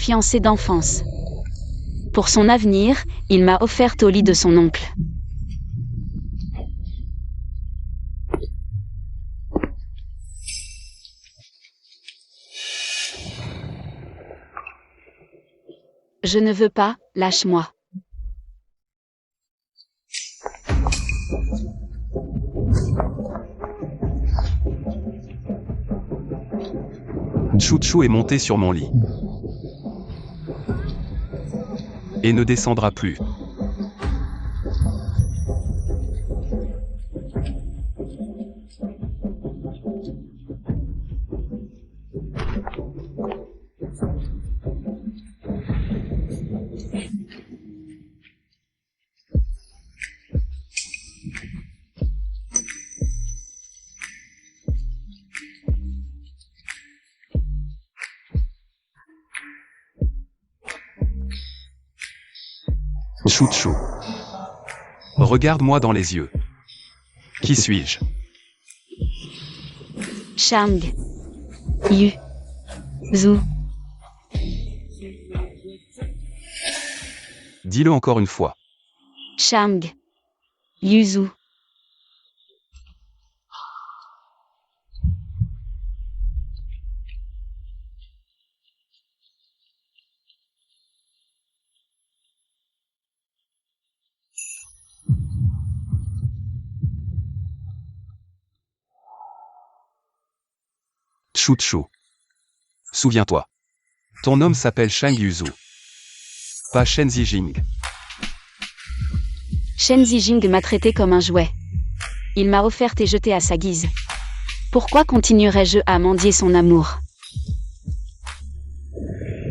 fiancée d'enfance. Pour son avenir, il m'a offerte au lit de son oncle. Je ne veux pas, lâche-moi. Chouchou est monté sur mon lit. Et ne descendra plus. Chouchou. Regarde-moi dans les yeux. Qui suis-je? Shang. Yu. Zhu. Dis-le encore une fois. Shang. Yuzu. Chouchou. Souviens-toi. Ton nom s'appelle Shang Yuzu. Pas Shen Zijing. Shen Zijing m'a traité comme un jouet. Il m'a offert et jeté à sa guise. Pourquoi continuerais-je à mendier son amour?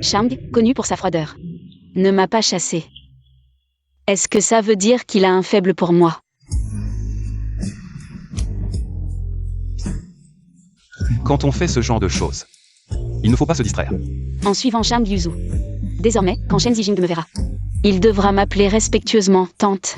Shang, connu pour sa froideur, ne m'a pas chassé. Est-ce que ça veut dire qu'il a un faible pour moi? Quand on fait ce genre de choses, il ne faut pas se distraire. En suivant Shang Yuzu. Désormais, quand Shen Zijing me verra, il devra m'appeler respectueusement tante.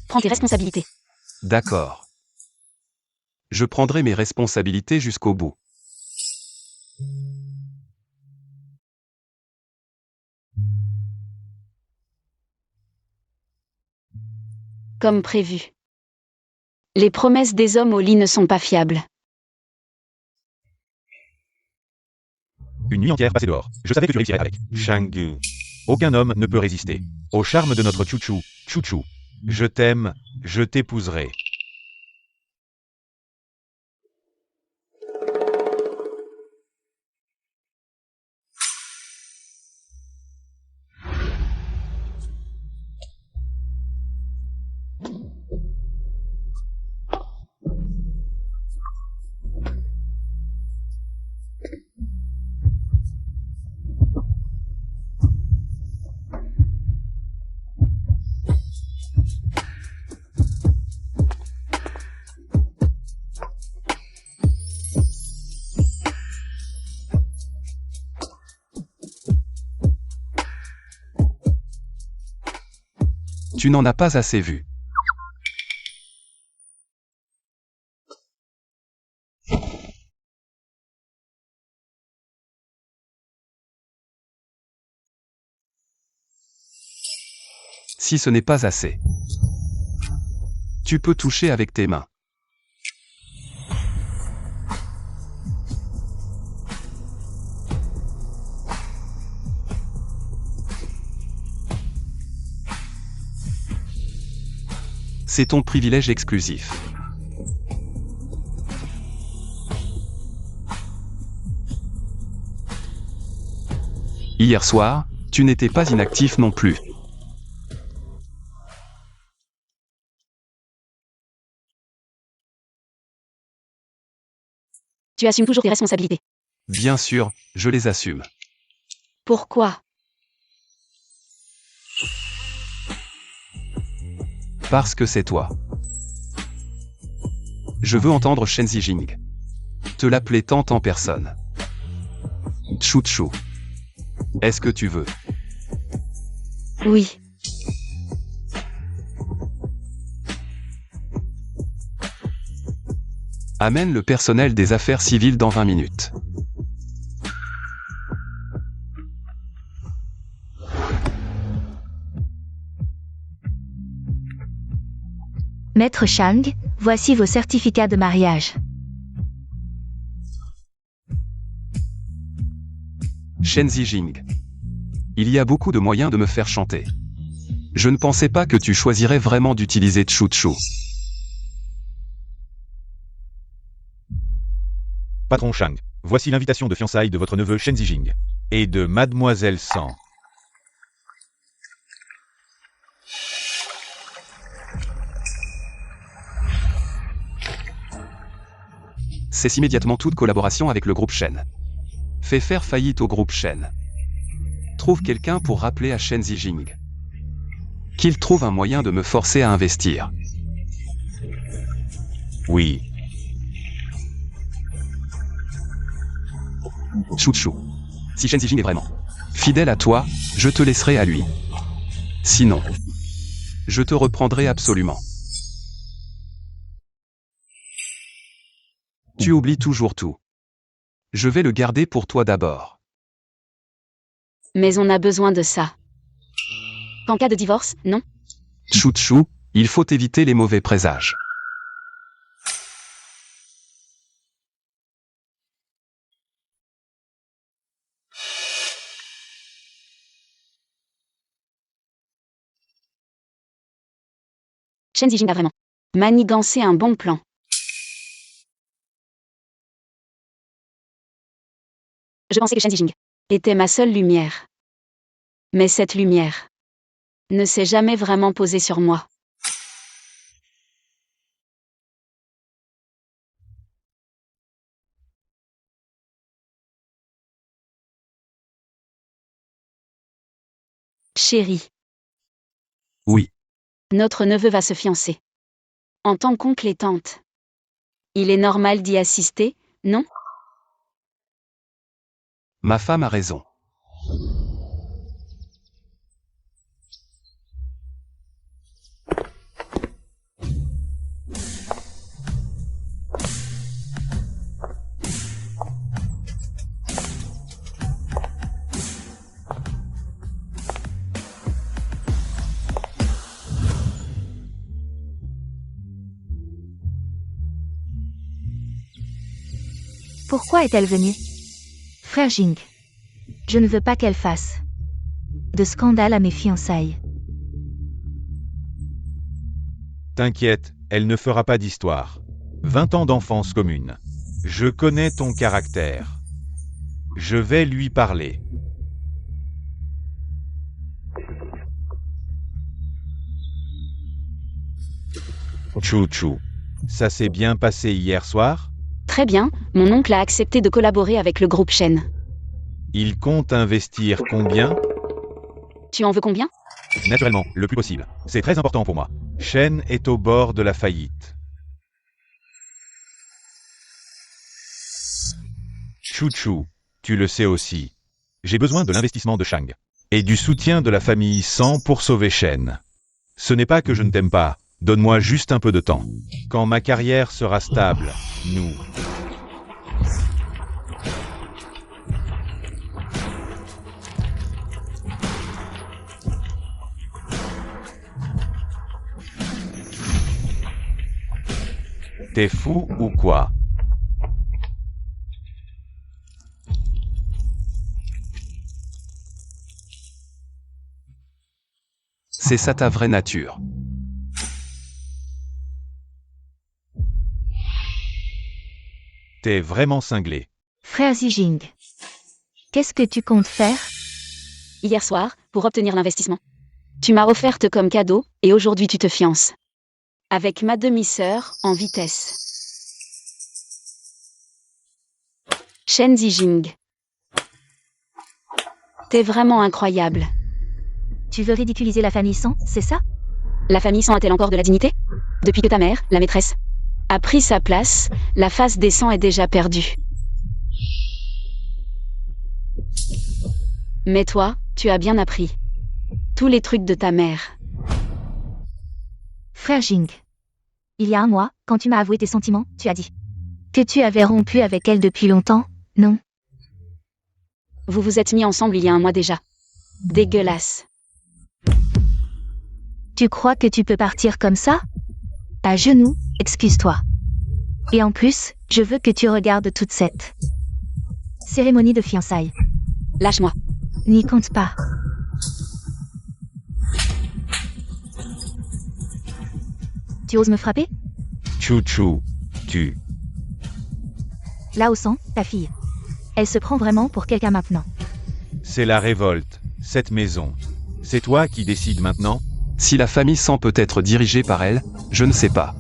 Prends tes responsabilités. D'accord. Je prendrai mes responsabilités jusqu'au bout. Comme prévu. Les promesses des hommes au lit ne sont pas fiables. Une nuit entière passée dehors. Je savais que tu réussirais avec Shang. Aucun homme ne peut résister au charme de notre chouchou. Chouchou. Je t'aime, je t'épouserai. Tu n'en as pas assez vu. Si ce n'est pas assez, tu peux toucher avec tes mains. C'est ton privilège exclusif. Hier soir, tu n'étais pas inactif non plus. Tu assumes toujours tes responsabilités. Bien sûr, je les assume. Pourquoi? Parce que c'est toi. Je veux entendre Shen Zijing te l'appeler tant en personne. Chou-chou. Est-ce que tu veux? Oui. Amène le personnel des affaires civiles dans 20 minutes. Maître Shang, voici vos certificats de mariage. Shen Zijing. Il y a beaucoup de moyens de me faire chanter. Je ne pensais pas que tu choisirais vraiment d'utiliser Chou-chou. Patron Shang, voici l'invitation de fiançailles de votre neveu Shen Zijing. Et de Mademoiselle San. Cesse immédiatement toute collaboration avec le groupe Shen. Fais faire faillite au groupe Shen. Trouve quelqu'un pour rappeler à Shen Zijing. Qu'il trouve un moyen de me forcer à investir. Oui. Chou-chou. Si Shen Zijing est vraiment fidèle à toi, je te laisserai à lui. Sinon, je te reprendrai absolument. Tu oublies toujours tout. Je vais le garder pour toi d'abord. Mais on a besoin de ça. En cas de divorce, non? Chou-chou, il faut éviter les mauvais présages. Shen Zijing a vraiment manigancé un bon plan. Je pensais que Shen Zijing était ma seule lumière. Mais cette lumière ne s'est jamais vraiment posée sur moi. Chérie, Oui, notre neveu va se fiancer. En tant qu'oncle et tante, il est normal d'y assister, non? ma femme a raison. Pourquoi est-elle venue? Frère Jing, je ne veux pas qu'elle fasse de scandale à mes fiançailles. T'inquiète, elle ne fera pas d'histoire. 20 ans d'enfance commune. Je connais ton caractère. Je vais lui parler. Chou-chou. Ça s'est bien passé hier soir? Très bien, mon oncle a accepté de collaborer avec le groupe Shen. Il compte investir combien? Tu en veux combien? Naturellement, le plus possible. C'est très important pour moi. Shen est au bord de la faillite. Chou-chou, tu le sais aussi. J'ai besoin de l'investissement de Shang. Et du soutien de la famille San pour sauver Shen. Ce n'est pas que je ne t'aime pas. Donne-moi juste un peu de temps. Quand ma carrière sera stable, nous... T'es fou ou quoi? C'est ça ta vraie nature. T'es vraiment cinglé. Frère Zijing, qu'est-ce que tu comptes faire? Hier soir, pour obtenir l'investissement. Tu m'as offerte comme cadeau, et aujourd'hui tu te fiances. Avec ma demi-sœur, en vitesse. Shen Zijing. T'es vraiment incroyable. Tu veux ridiculiser la famille San, c'est ça? La famille San a-t-elle encore de la dignité? Depuis que ta mère, la maîtresse, a pris sa place, la face des San est déjà perdue. Mais toi, tu as bien appris. Tous les trucs de ta mère. Frère Jing. Il y a un mois, quand tu m'as avoué tes sentiments, tu as dit que tu avais rompu avec elle depuis longtemps, non? Vous vous êtes mis ensemble il y a un mois déjà. Dégueulasse. Tu crois que tu peux partir comme ça? À genoux, excuse-toi. Et en plus, je veux que tu regardes toute cette cérémonie de fiançailles. Lâche-moi. N'y compte pas. Tu oses me frapper? Chou-chou, tu. Là au sang, ta fille. Elle se prend vraiment pour quelqu'un maintenant. C'est la révolte, cette maison. C'est toi qui décides maintenant? Si la famille Sang peut être dirigée par elle, je ne sais pas.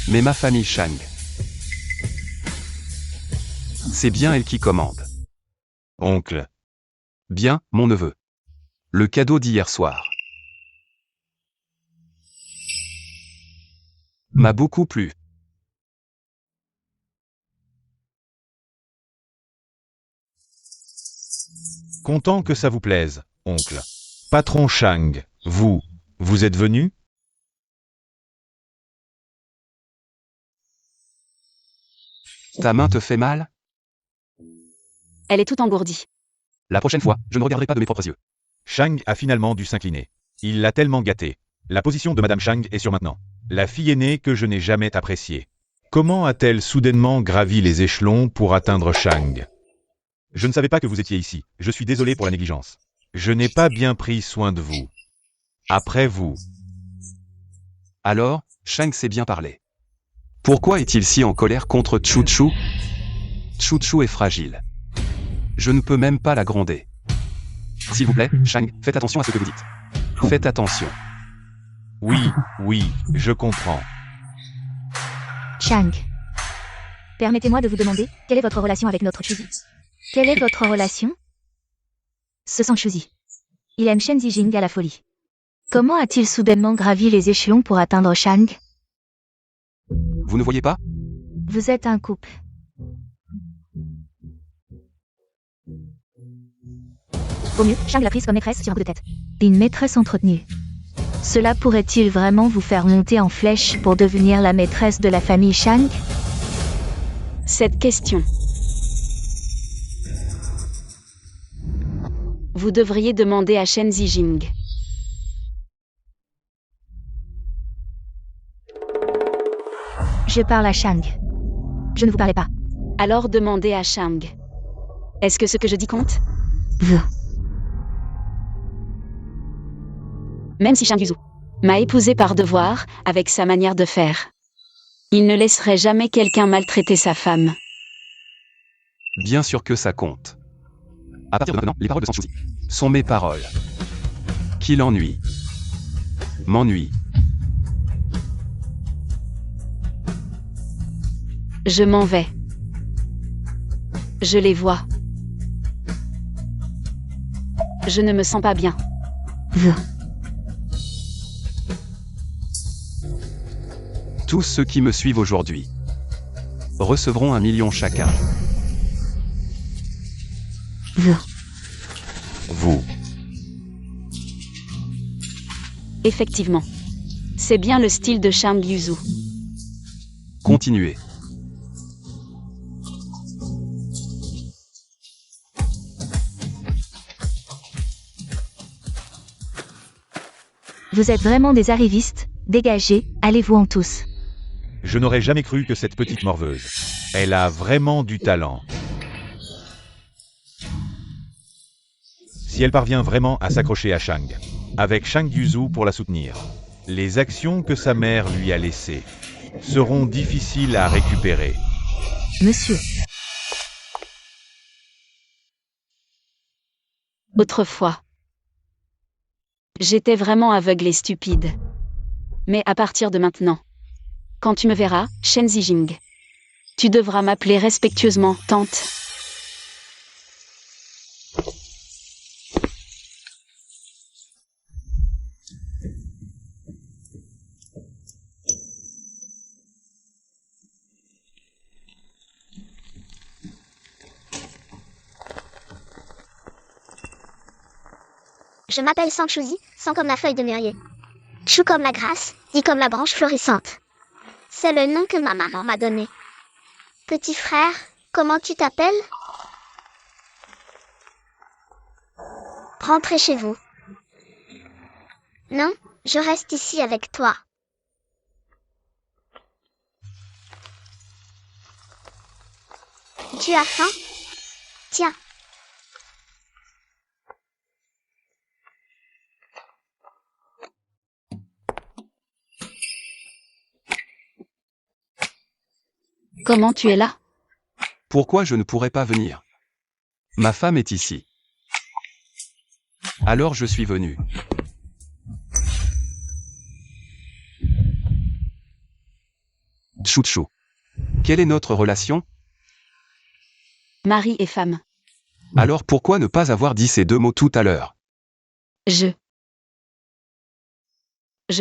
Mais ma famille Shang. C'est bien elle qui commande. Oncle. Bien, mon neveu. Le cadeau d'hier soir m'a beaucoup plu. Content que ça vous plaise, oncle. Patron Shang, vous êtes venu? Ta main te fait mal? Elle est toute engourdie. La prochaine fois, je ne regarderai pas de mes propres yeux. Shang a finalement dû s'incliner. Il l'a tellement gâté. La position de Madame Shang est sur maintenant. La fille aînée que je n'ai jamais appréciée. Comment a-t-elle soudainement gravi les échelons pour atteindre Shang? Je ne savais pas que vous étiez ici. Je suis désolé pour la négligence. Je n'ai pas bien pris soin de vous. Après vous. Alors, Shang sait bien parler. Pourquoi est-il si en colère contre Chou-chou? Chou-chou est fragile. Je ne peux même pas la gronder. S'il vous plaît, Shang, faites attention à ce que vous dites. Faites attention. Oui, je comprends. Shang. Permettez-moi de vous demander, quelle est votre relation avec notre Chuzi? Quelle est votre relation? Ce sang Chuzi. Il aime Shen Zijing à la folie. Comment a-t-il soudainement gravi les échelons pour atteindre Shang? Vous ne voyez pas? Vous êtes un couple. Au mieux, Shang l'a prise comme maîtresse sur un coup de tête. Une maîtresse entretenue. Cela pourrait-il vraiment vous faire monter en flèche pour devenir la maîtresse de la famille Shang? Cette question. Vous devriez demander à Shen Zijing. Je parle à Shang. Je ne vous parlais pas. Alors demandez à Shang. Est-ce que ce que je dis compte? Vous. Même si Shang Yuzu m'a épousé par devoir, avec sa manière de faire. Il ne laisserait jamais quelqu'un maltraiter sa femme. Bien sûr que ça compte. À partir de maintenant, les paroles de Sanchuzi sont mes paroles. Qu'il ennuie. M'ennuie. Je m'en vais. Je les vois. Je ne me sens pas bien. Vous. Tous ceux qui me suivent aujourd'hui recevront 1 million chacun. Vous. Effectivement. C'est bien le style de Shang Yuzu. Continuez. Vous êtes vraiment des arrivistes, dégagez, allez-vous en tous. Je n'aurais jamais cru que cette petite morveuse. Elle a vraiment du talent. Si elle parvient vraiment à s'accrocher à Shang, avec Shang Yuzu pour la soutenir, les actions que sa mère lui a laissées seront difficiles à récupérer. Monsieur. Autrefois. J'étais vraiment aveugle et stupide. Mais à partir de maintenant, quand tu me verras, Shen Zijing, tu devras m'appeler respectueusement tante. Je m'appelle Sanchuzi, Sang comme la feuille de mûrier. Chou comme la grâce, Di comme la branche florissante. C'est le nom que ma maman m'a donné. Petit frère, comment tu t'appelles? Rentrez chez vous. Non, je reste ici avec toi. Tu as faim? Tiens. Comment tu es là? Pourquoi je ne pourrais pas venir? Ma femme est ici. Alors je suis venu. Chou. Quelle est notre relation? Mari et femme. Alors pourquoi ne pas avoir dit ces deux mots tout à l'heure? Je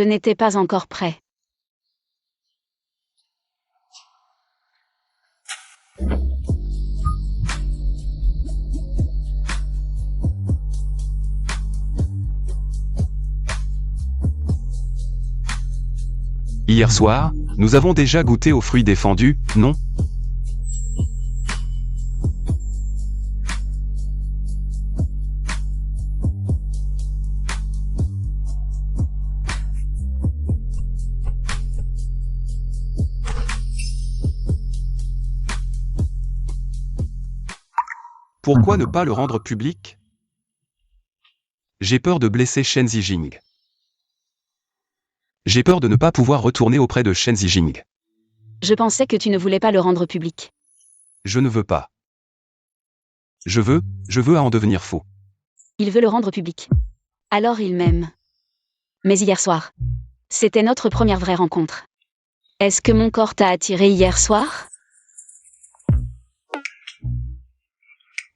n'étais pas encore prêt. Hier soir, nous avons déjà goûté aux fruits défendus, non? Pourquoi ne pas le rendre public? J'ai peur de blesser Shen Zijing. J'ai peur de ne pas pouvoir retourner auprès de Shen Zijing. Je pensais que tu ne voulais pas le rendre public. Je ne veux pas. Je veux à en devenir fou. Il veut le rendre public. Alors il m'aime. Mais hier soir, c'était notre première vraie rencontre. Est-ce que mon corps t'a attiré hier soir?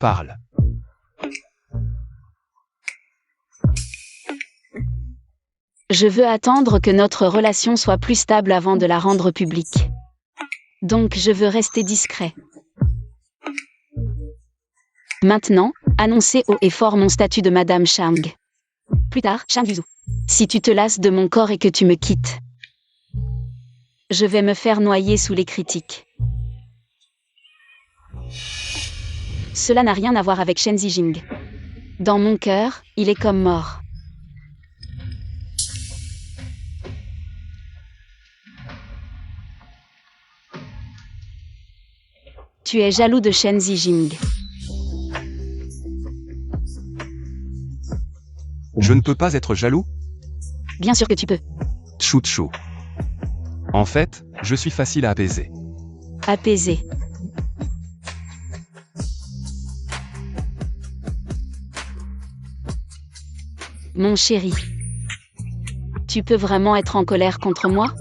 Parle. Je veux attendre que notre relation soit plus stable avant de la rendre publique. Donc je veux rester discret. Maintenant, annoncer haut et fort mon statut de Madame Chang. Plus tard, Chang Yuzu. Si tu te lasses de mon corps et que tu me quittes, je vais me faire noyer sous les critiques. Cela n'a rien à voir avec Shen Zijing. Dans mon cœur, il est comme mort. Tu es jaloux de Shen Zijing. Je ne peux pas être jaloux? Bien sûr que tu peux. Chou. En fait, je suis facile à apaiser. Apaiser. Mon chéri. Tu peux vraiment être en colère contre moi?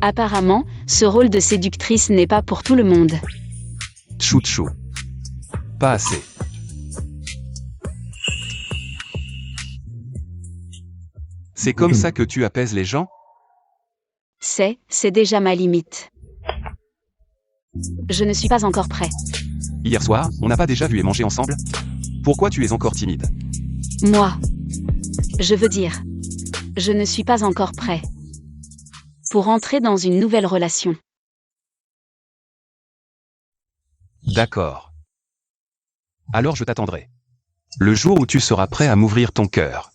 Apparemment, ce rôle de séductrice n'est pas pour tout le monde. Chou. Pas assez. C'est comme ça que tu apaises les gens? C'est déjà ma limite. Je ne suis pas encore prêt. Hier soir, on n'a pas déjà vu et mangé ensemble? Pourquoi tu es encore timide? Moi. Je veux dire, je ne suis pas encore prêt. Pour entrer dans une nouvelle relation. D'accord. Alors je t'attendrai. Le jour où tu seras prêt à m'ouvrir ton cœur.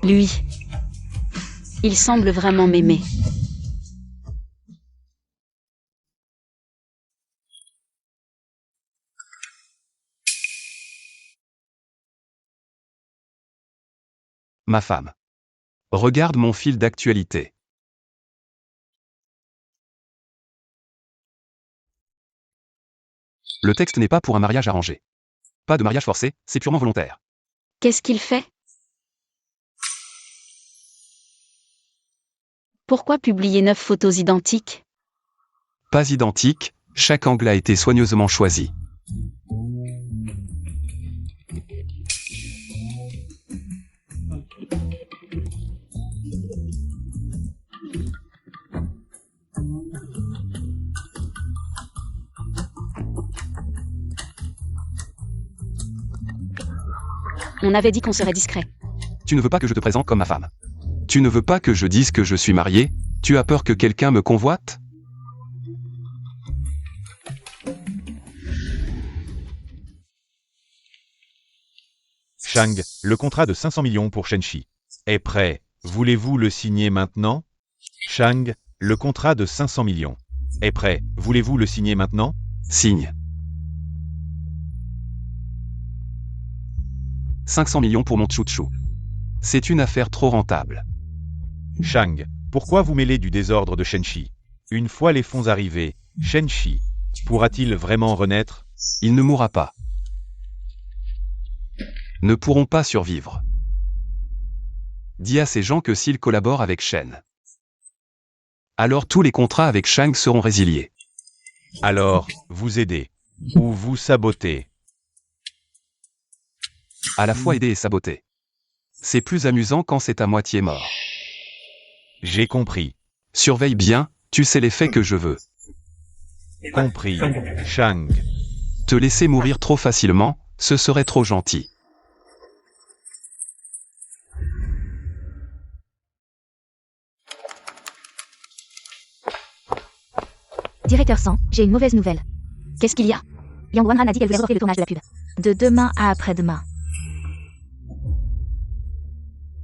Lui. Il semble vraiment m'aimer. Ma femme. Regarde mon fil d'actualité. Le texte n'est pas pour un mariage arrangé. Pas de mariage forcé, c'est purement volontaire. Qu'est-ce qu'il fait? Pourquoi publier 9 photos identiques? Pas identique, chaque angle a été soigneusement choisi. On avait dit qu'on serait discret. Tu ne veux pas que je te présente comme ma femme. Tu ne veux pas que je dise que je suis marié? Tu as peur que quelqu'un me convoite? Shang, le contrat de 500 millions pour Shenchi est prêt. Voulez-vous le signer maintenant? Shang, le contrat de 500 millions est prêt. Voulez-vous le signer maintenant? Signe. 500 millions pour mon chouchou. C'est une affaire trop rentable. Shang, pourquoi vous mêlez du désordre de Shenchi? Une fois les fonds arrivés, Shenchi pourra-t-il vraiment renaître? Il ne mourra pas. Ne pourront pas survivre. Dis à ces gens que s'ils collaborent avec Shen, alors tous les contrats avec Shang seront résiliés. Alors, vous aidez ou vous sabotez? À la fois aider et saboter. C'est plus amusant quand c'est à moitié mort. J'ai compris. Surveille bien, tu sais l'effet que je veux. Compris. Shang. Te laisser mourir trop facilement, ce serait trop gentil. Directeur 100, j'ai une mauvaise nouvelle. Qu'est-ce qu'il y a? Yang Wanran a dit qu'elle voulait reporter le tournage de la pub. De demain à après-demain.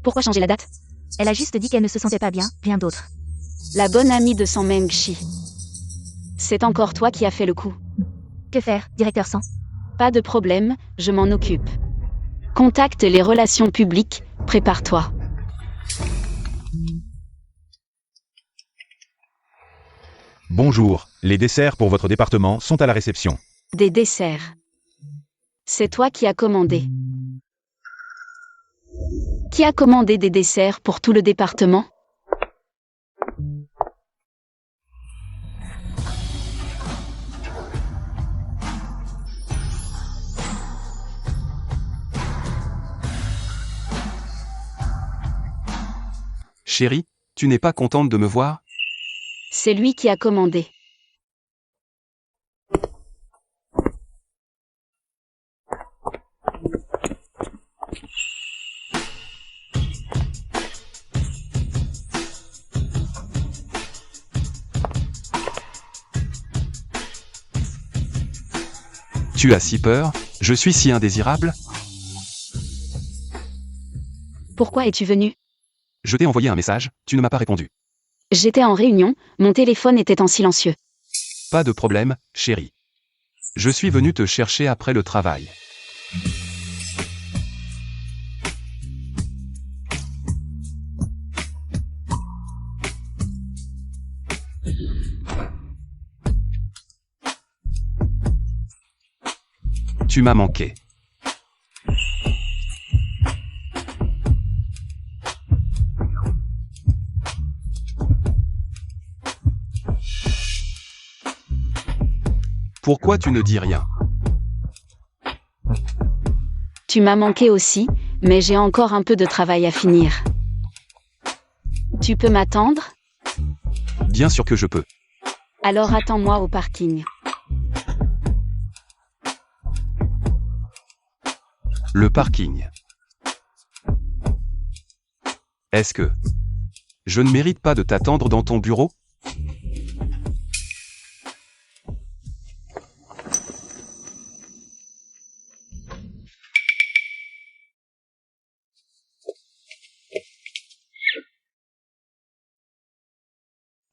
Pourquoi changer la date? Elle a juste dit qu'elle ne se sentait pas bien, rien d'autre. La bonne amie de San Meng-Chi. C'est encore toi qui as fait le coup. Que faire, directeur 100? Pas de problème, je m'en occupe. Contacte les relations publiques, prépare-toi. Bonjour, les desserts pour votre département sont à la réception. Des desserts. C'est toi qui as commandé. Qui a commandé des desserts pour tout le département? Chérie, tu n'es pas contente de me voir? C'est lui qui a commandé. Tu as si peur? Je suis si indésirable? Pourquoi es-tu venu? Je t'ai envoyé un message, tu ne m'as pas répondu. J'étais en réunion, mon téléphone était en silencieux. Pas de problème, chérie. Je suis venu te chercher après le travail. Tu m'as manqué. Pourquoi tu ne dis rien? Tu m'as manqué aussi, mais j'ai encore un peu de travail à finir. Tu peux m'attendre? Bien sûr que je peux. Alors attends-moi au parking. Le parking. Est-ce que je ne mérite pas de t'attendre dans ton bureau?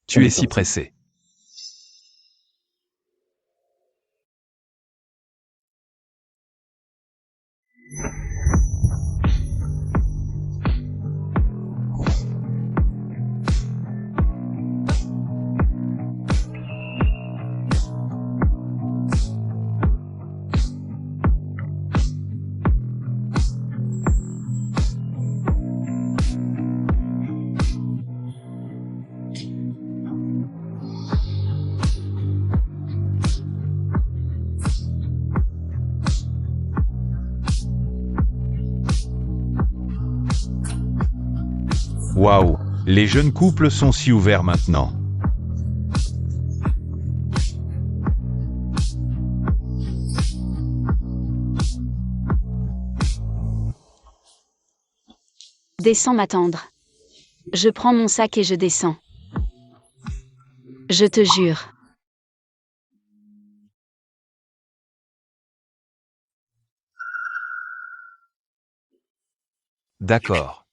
Tu es si pressé. Waouh, les jeunes couples sont si ouverts maintenant. Descends m'attendre. Je prends mon sac et je descends. Je te jure. D'accord.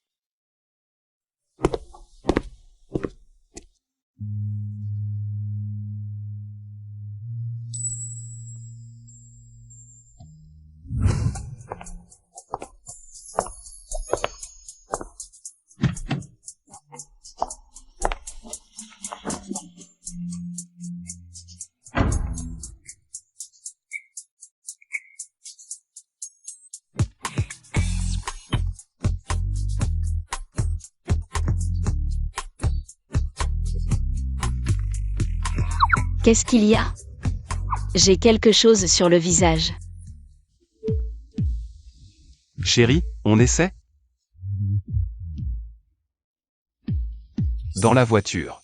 Qu'est-ce qu'il y a? J'ai quelque chose sur le visage. Chérie, on essaie? Dans la voiture.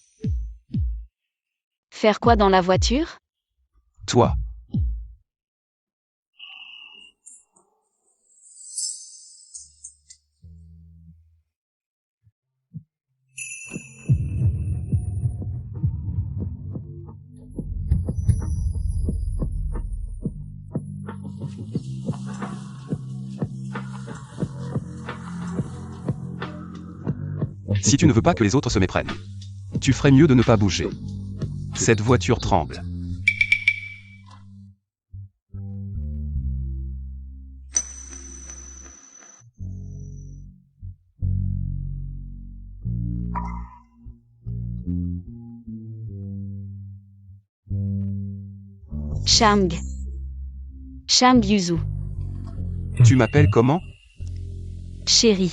Faire quoi dans la voiture? Toi. Si tu ne veux pas que les autres se méprennent, tu ferais mieux de ne pas bouger. Cette voiture tremble. Chamg. Chamg Yuzu. Tu m'appelles comment? Chérie.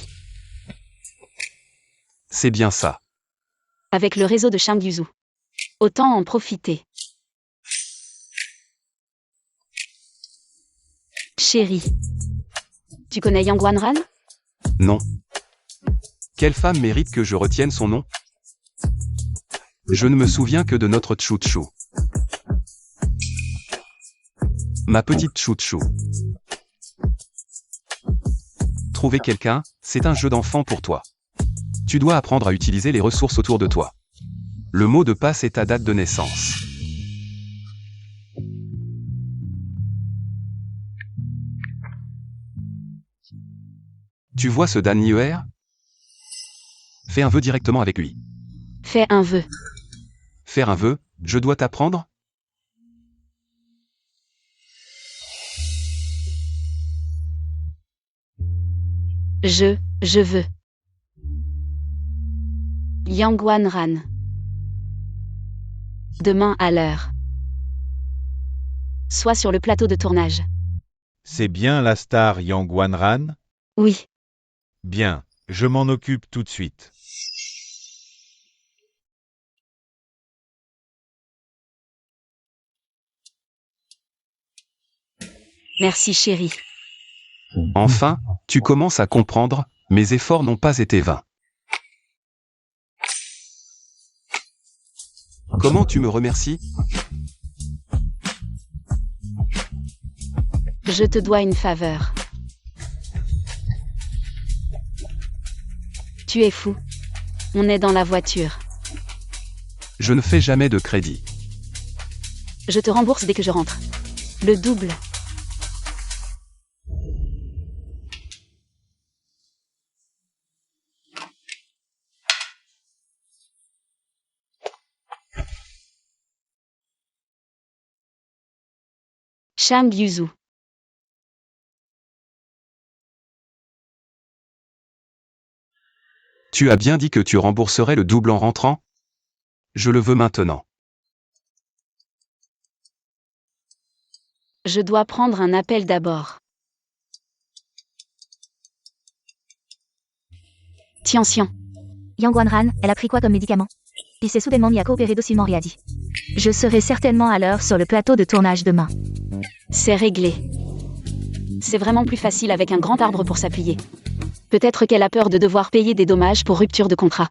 C'est bien ça. Avec le réseau de Chamg Yuzu. Autant en profiter. Chérie. Tu connais Yang Wanran? Non. Quelle femme mérite que je retienne son nom? Je ne me souviens que de notre Tchou-Tchou. Ma petite Tchou-Tchou. Trouver quelqu'un, c'est un jeu d'enfant pour toi. Tu dois apprendre à utiliser les ressources autour de toi. Le mot de passe est ta date de naissance. Tu vois ce Dan Yuer? Fais un vœu directement avec lui. Fais un vœu. Faire un vœu, je dois t'apprendre? Je veux. Yang Wanran. Demain à l'heure. Sois sur le plateau de tournage. C'est bien la star Yang Wanran? Oui. Bien, je m'en occupe tout de suite. Merci chérie. Enfin, tu commences à comprendre, mes efforts n'ont pas été vains. Comment tu me remercies? Je te dois une faveur. Tu es fou. On est dans la voiture. Je ne fais jamais de crédit. Je te rembourse dès que je rentre. Le double. Chamg Yuzu. Tu as bien dit que tu rembourserais le double en rentrant? Je le veux maintenant. Je dois prendre un appel d'abord. Tiens. Yang Wanran, elle a pris quoi comme médicament? Il s'est soudainement mis à coopérer docilement, Ria dit. Je serai certainement à l'heure sur le plateau de tournage demain. C'est réglé. C'est vraiment plus facile avec un grand arbre pour s'appuyer. Peut-être qu'elle a peur de devoir payer des dommages pour rupture de contrat.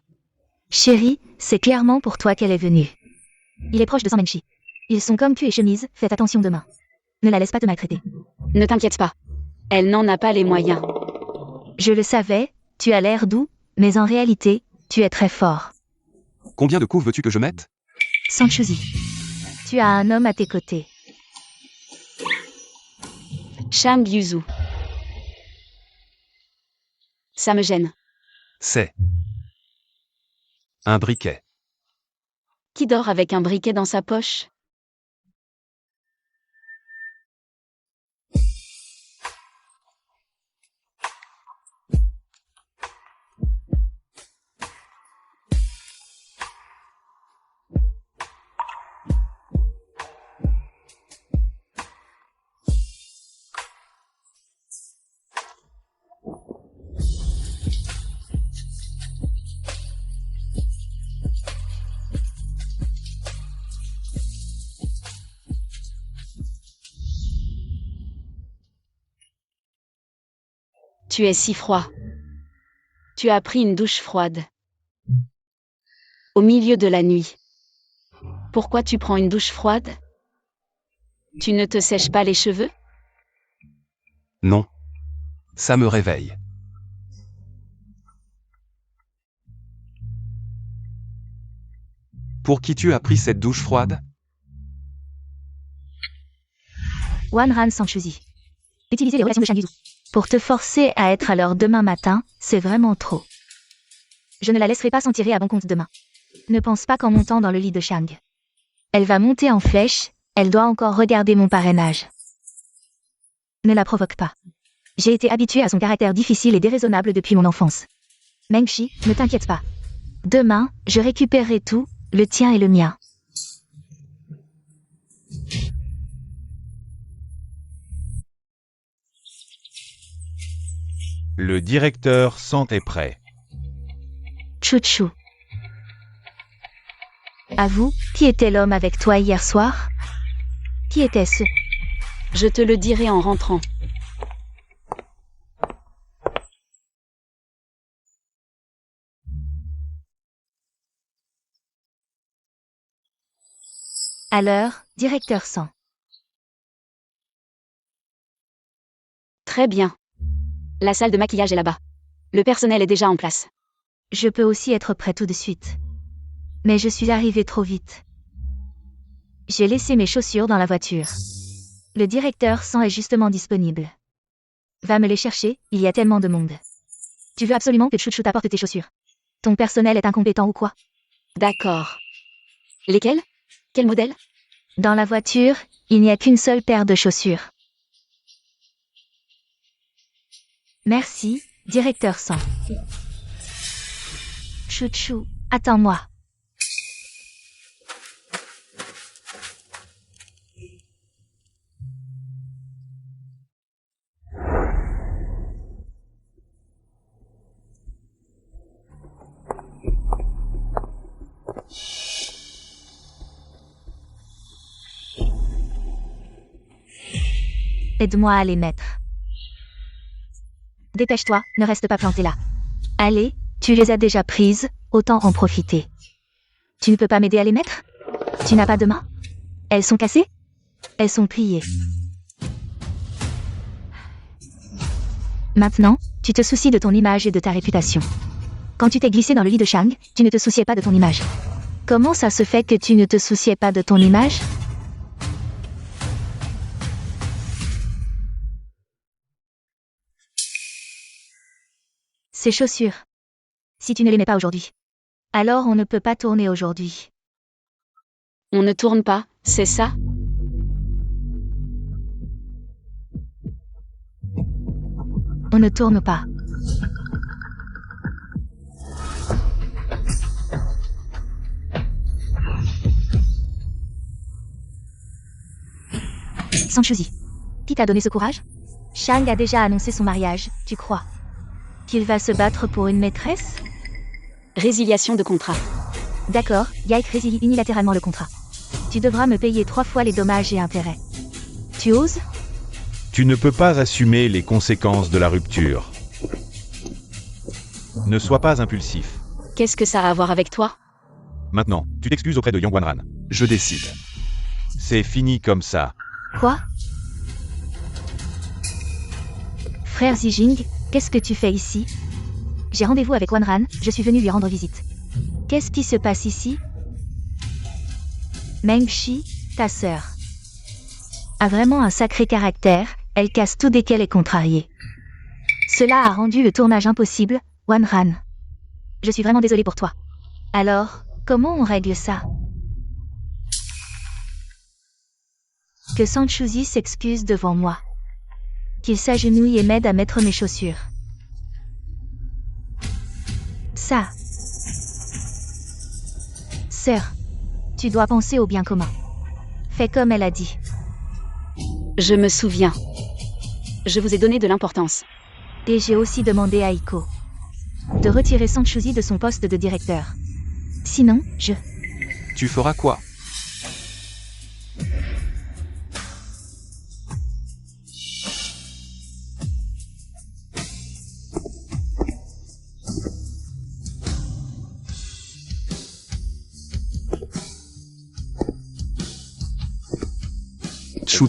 Chérie, c'est clairement pour toi qu'elle est venue. Il est proche de Sanmenchi. Ils sont comme cul et chemise, faites attention demain. Ne la laisse pas te maltraiter. Ne t'inquiète pas. Elle n'en a pas les moyens. Je le savais, tu as l'air doux, mais en réalité, tu es très fort. Combien de coups veux-tu que je mette? Sanchuzi. Tu as un homme à tes côtés. Shang Yuzu. Ça me gêne. C'est un briquet. Qui dort avec un briquet dans sa poche? Tu es si froid. Tu as pris une douche froide. Au milieu de la nuit. Pourquoi tu prends une douche froide? Tu ne te sèches pas les cheveux? Non. Ça me réveille. Pour qui tu as pris cette douche froide? Wanran Sanchuzi. Utiliser les relations de Shang Yuzu. Pour te forcer à être à l'heure demain matin, c'est vraiment trop. Je ne la laisserai pas s'en tirer à bon compte demain. Ne pense pas qu'en montant dans le lit de Shang. Elle va monter en flèche, elle doit encore regarder mon parrainage. Ne la provoque pas. J'ai été habituée à son caractère difficile et déraisonnable depuis mon enfance. Mengshi, ne t'inquiète pas. Demain, je récupérerai tout, le tien et le mien. Le directeur Sant est prêt. Chouchou. À vous, qui était l'homme avec toi hier soir? Qui était-ce? Je te le dirai en rentrant. À l'heure, directeur 100. Très bien. La salle de maquillage est là-bas. Le personnel est déjà en place. Je peux aussi être prêt tout de suite. Mais je suis arrivée trop vite. J'ai laissé mes chaussures dans la voiture. Le directeur 100 est justement disponible. Va me les chercher, il y a tellement de monde. Tu veux absolument que Chouchou t'apporte tes chaussures. Ton personnel est incompétent ou quoi? D'accord. Lesquels? Quel modèle? Dans la voiture, il n'y a qu'une seule paire de chaussures. Merci, directeur 100. Chouchou, attends-moi. Aide-moi à les mettre. Dépêche-toi, ne reste pas planté là. Allez, tu les as déjà prises, autant en profiter. Tu ne peux pas m'aider à les mettre? Tu n'as pas de main? Elles sont cassées? Elles sont pliées. Maintenant, tu te soucies de ton image et de ta réputation. Quand tu t'es glissé dans le lit de Shang, tu ne te souciais pas de ton image. Comment ça se fait que tu ne te souciais pas de ton image? Ces chaussures. Si tu ne les mets pas aujourd'hui, alors on ne peut pas tourner aujourd'hui. On ne tourne pas, c'est ça? On ne tourne pas. Sanchuzi. Qui t'a donné ce courage? Shang a déjà annoncé son mariage, tu crois qu'il va se battre pour une maîtresse? Résiliation de contrat. D'accord, Yaik résilie unilatéralement le contrat. Tu devras me payer 3 fois les dommages et intérêts. Tu oses? Tu ne peux pas assumer les conséquences de la rupture. Ne sois pas impulsif. Qu'est-ce que ça a à voir avec toi? Maintenant, tu t'excuses auprès de Yang Wanran. Je décide. C'est fini comme ça. Quoi? Frère Zijing, qu'est-ce que tu fais ici? J'ai rendez-vous avec Wanran, je suis venu lui rendre visite. Qu'est-ce qui se passe ici? Meng Shi, ta sœur, a vraiment un sacré caractère, elle casse tout dès qu'elle est contrariée. Cela a rendu le tournage impossible, Wanran. Je suis vraiment désolée pour toi. Alors, comment on règle ça? Que Sanchuzi s'excuse devant moi. Qu'il s'agenouille et m'aide à mettre mes chaussures. Ça. Sœur, tu dois penser au bien commun. Fais comme elle a dit. Je me souviens. Je vous ai donné de l'importance. Et j'ai aussi demandé à Iko de retirer Sanchuzi de son poste de directeur. Sinon, Tu feras quoi?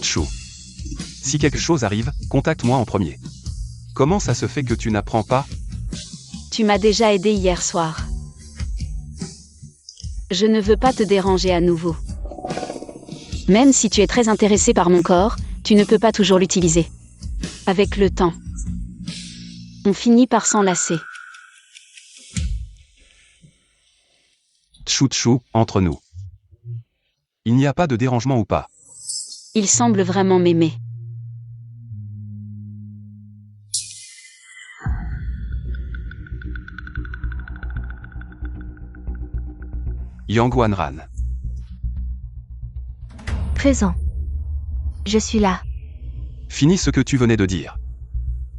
Chou. Si quelque chose arrive, contacte-moi en premier. Comment ça se fait que tu n'apprends pas? Tu m'as déjà aidé hier soir. Je ne veux pas te déranger à nouveau. Même si tu es très intéressé par mon corps, tu ne peux pas toujours l'utiliser. Avec le temps, on finit par s'enlacer. Chou, entre nous. Il n'y a pas de dérangement ou pas? Il semble vraiment m'aimer. Yang Wanran. présent. Je suis là. Finis ce que tu venais de dire.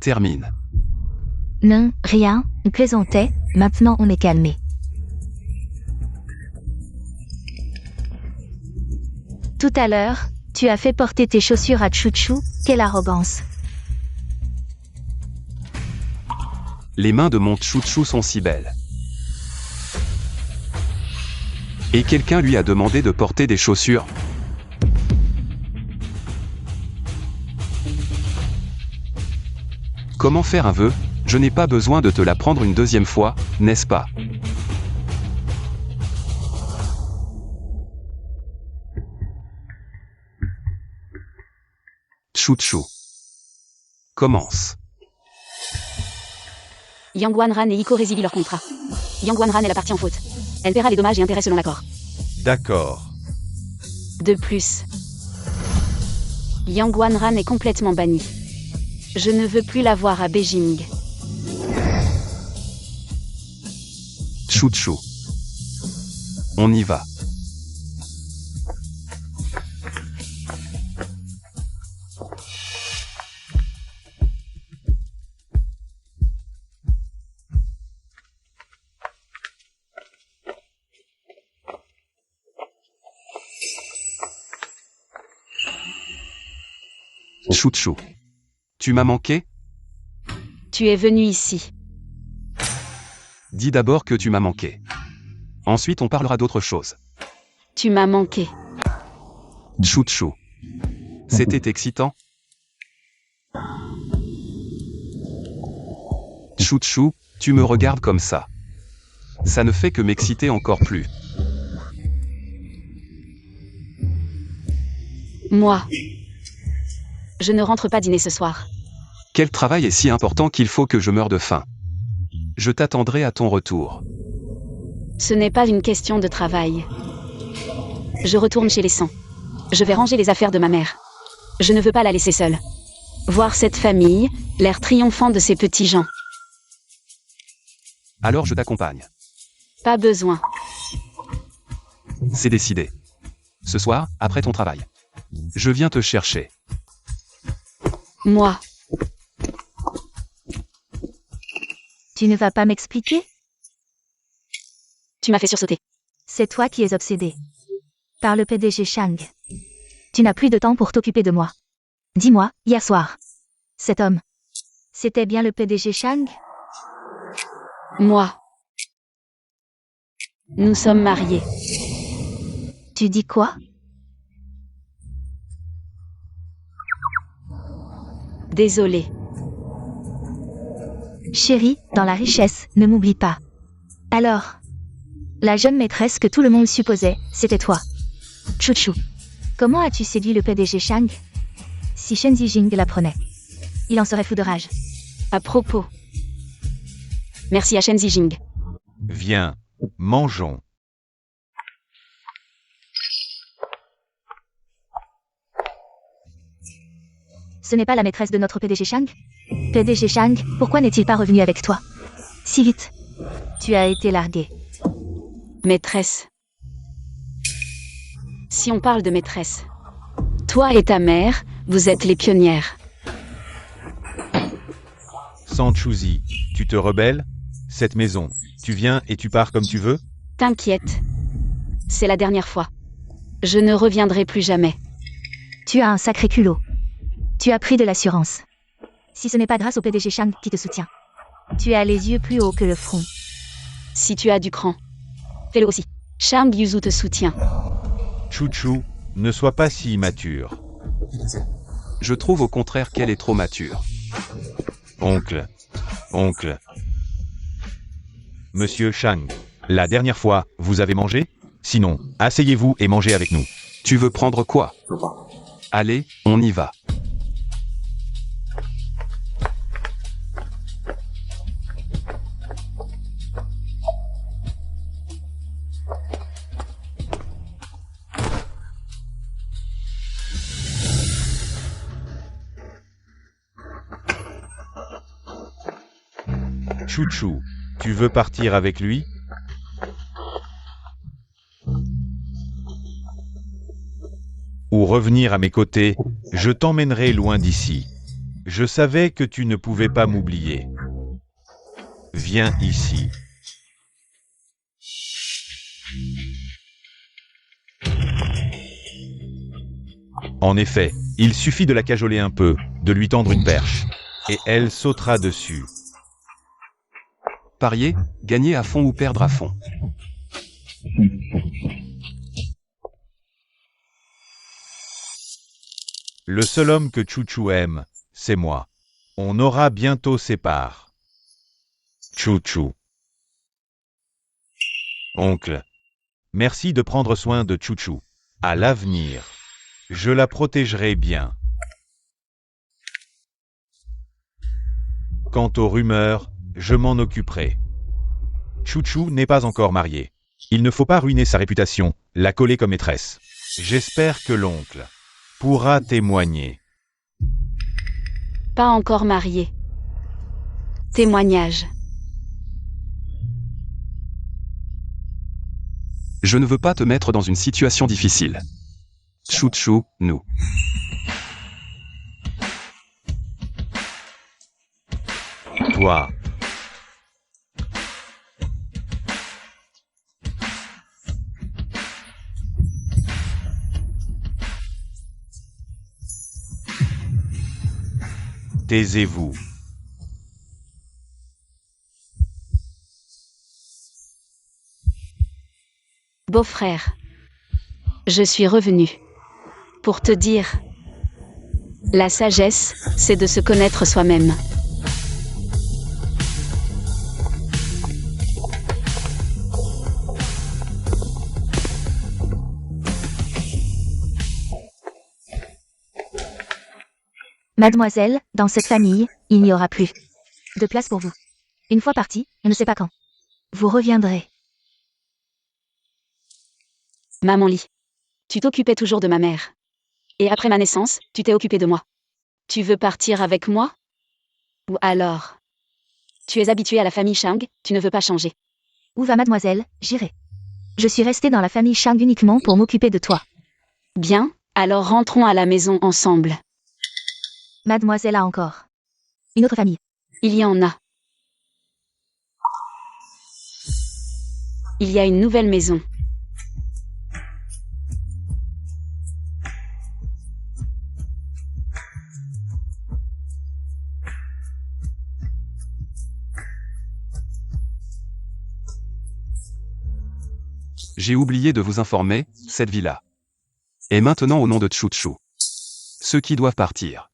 Termine. Non, rien, on plaisantait, maintenant on est calmé. Tout à l'heure, tu as fait porter tes chaussures à Chouchou, quelle arrogance. Les mains de mon Chouchou sont si belles. Et quelqu'un lui a demandé de porter des chaussures. Comment faire un vœu? Je n'ai pas besoin de te l'apprendre une deuxième fois, n'est-ce pas? Chouchou. Commence. Yang Wanran et Iko résilient leur contrat. Yang Wanran est la partie en faute. Elle paiera les dommages et intérêts selon l'accord. D'accord. De plus, Yang Wanran est complètement banni. Je ne veux plus la voir à Beijing. Chouchou. On y va. Chouchou. Tu m'as manqué? Tu es venu ici. Dis d'abord que tu m'as manqué. Ensuite on parlera d'autre chose. Tu m'as manqué. Chouchou. C'était excitant? Chouchou, tu me regardes comme ça. Ça ne fait que m'exciter encore plus. Moi. Je ne rentre pas dîner ce soir. Quel travail est si important qu'il faut que je meure de faim? Je t'attendrai à ton retour. Ce n'est pas une question de travail. Je retourne chez les Sangs. Je vais ranger les affaires de ma mère. Je ne veux pas la laisser seule. Voir cette famille, l'air triomphant de ces petits gens. Alors je t'accompagne. Pas besoin. C'est décidé. Ce soir, après ton travail. Je viens te chercher. Moi. Tu ne vas pas m'expliquer? Tu m'as fait sursauter. C'est toi qui es obsédé par le PDG Chang. Tu n'as plus de temps pour t'occuper de moi. Dis-moi, hier soir, cet homme, c'était bien le PDG Chang? Moi. Nous sommes mariés. Tu dis quoi? Désolé. Chérie, dans la richesse, ne m'oublie pas. Alors, la jeune maîtresse que tout le monde supposait, c'était toi. Chouchou. Comment as-tu séduit le PDG Shang? Si Shen Zijing l'apprenait, il en serait fou de rage. À propos. Merci à Shen Zijing. Viens, mangeons. Ce n'est pas la maîtresse de notre PDG Shang? PDG Shang, pourquoi n'est-il pas revenu avec toi? Si vite. Tu as été largué. Maîtresse. Si on parle de maîtresse. Toi et ta mère, vous êtes les pionnières. Sanchuzi, tu te rebelles? Cette maison, tu viens et tu pars comme tu veux? T'inquiète. C'est la dernière fois. Je ne reviendrai plus jamais. Tu as un sacré culot. Tu as pris de l'assurance. Si ce n'est pas grâce au PDG Shang qui te soutient. Tu as les yeux plus hauts que le front. Si tu as du cran, fais-le aussi. Shang Yuzu te soutient. Chouchou, ne sois pas si immature. Je trouve au contraire qu'elle est trop mature. Oncle. Monsieur Shang, la dernière fois, vous avez mangé? Sinon, asseyez-vous et mangez avec nous. Tu veux prendre quoi? Allez, on y va. Chouchou, tu veux partir avec lui? Ou revenir à mes côtés, je t'emmènerai loin d'ici. Je savais que tu ne pouvais pas m'oublier. Viens ici. En effet, il suffit de la cajoler un peu, de lui tendre une perche, et elle sautera dessus. Parier, gagner à fond ou perdre à fond. Le seul homme que Chouchou aime, c'est moi. On aura bientôt ses parts. Chouchou. Oncle. Merci de prendre soin de Chouchou. À l'avenir, je la protégerai bien. Quant aux rumeurs, je m'en occuperai. Chouchou n'est pas encore marié. Il ne faut pas ruiner sa réputation, la coller comme maîtresse. J'espère que l'oncle pourra témoigner. Pas encore marié. Témoignage. Je ne veux pas te mettre dans une situation difficile. Chouchou, nous. Toi. Taisez-vous. Beau-frère. Je suis revenu. Pour te dire. La sagesse, c'est de se connaître soi-même. Mademoiselle, dans cette famille, il n'y aura plus de place pour vous. Une fois parti, on ne sait pas quand. Vous reviendrez. Maman Li. Tu t'occupais toujours de ma mère. Et après ma naissance, tu t'es occupé de moi. Tu veux partir avec moi? Ou alors? Tu es habitué à la famille Shang, tu ne veux pas changer. Où va mademoiselle? J'irai. Je suis restée dans la famille Shang uniquement pour m'occuper de toi. Bien, alors rentrons à la maison ensemble. Mademoiselle a encore une autre famille. Il y en a. Il y a une nouvelle maison. J'ai oublié de vous informer, cette villa est maintenant au nom de Chuchu. Ceux qui doivent partir.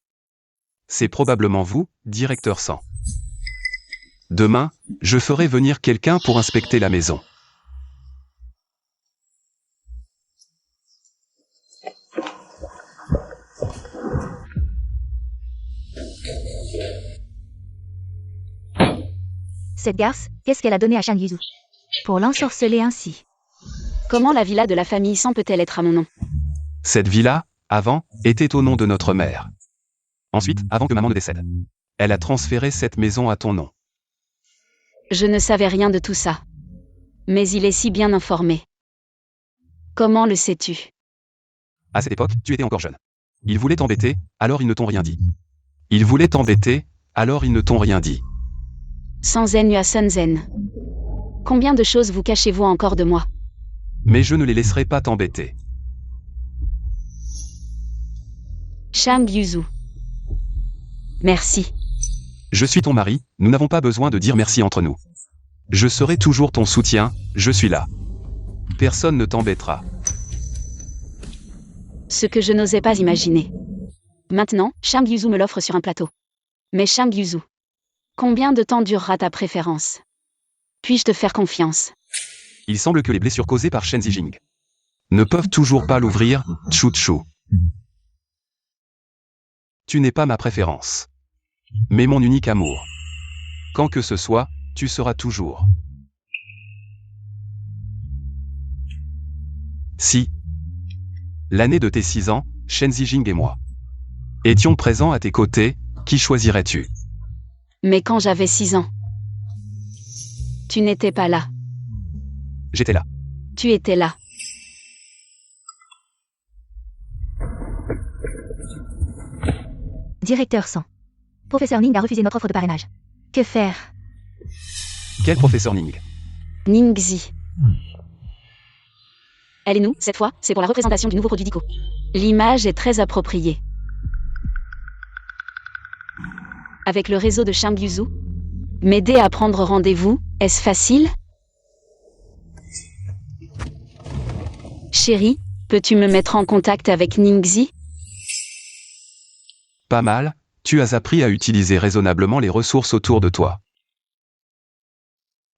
C'est probablement vous, directeur 100. Demain, je ferai venir quelqu'un pour inspecter la maison. Cette garce, qu'est-ce qu'elle a donné à Shang Yuzu pour l'ensorceler ainsi? Comment la villa de la famille 100 peut-elle être à mon nom? Cette villa, avant, était au nom de notre mère. Ensuite, avant que maman ne décède, elle a transféré cette maison à ton nom. Je ne savais rien de tout ça. Mais il est si bien informé. Comment le sais-tu? À cette époque, tu étais encore jeune. Ils voulaient t'embêter, alors ils ne t'ont rien dit. Ils voulaient t'embêter, alors ils ne t'ont rien dit. Sans zen à Sunzen. Combien de choses vous cachez-vous encore de moi? Mais je ne les laisserai pas t'embêter. Shang Yuzu. Merci. Je suis ton mari, nous n'avons pas besoin de dire merci entre nous. Je serai toujours ton soutien, je suis là. Personne ne t'embêtera. Ce que je n'osais pas imaginer. Maintenant, Shang Yuzu me l'offre sur un plateau. Mais Shang Yuzu, combien de temps durera ta préférence? Puis-je te faire confiance? Il semble que les blessures causées par Shen Zijing ne peuvent toujours pas l'ouvrir, Chuchu. Tu n'es pas ma préférence, mais mon unique amour. Quand que ce soit, tu seras toujours. Si, l'année de tes 6 ans, Shen Zijing et moi étions présents à tes côtés, qui choisirais-tu? Mais quand j'avais 6 ans, tu n'étais pas là. J'étais là. Tu étais là. Directeur 100. Professeur Ning a refusé notre offre de parrainage. Que faire? Quel professeur Ning? Ningxi. Elle et nous, cette fois, c'est pour la représentation du nouveau produit d'ICO. L'image est très appropriée. Avec le réseau de Shang Yuzu, m'aider à prendre rendez-vous, est-ce facile? Chérie, peux-tu me mettre en contact avec Ningxi? Pas mal, tu as appris à utiliser raisonnablement les ressources autour de toi.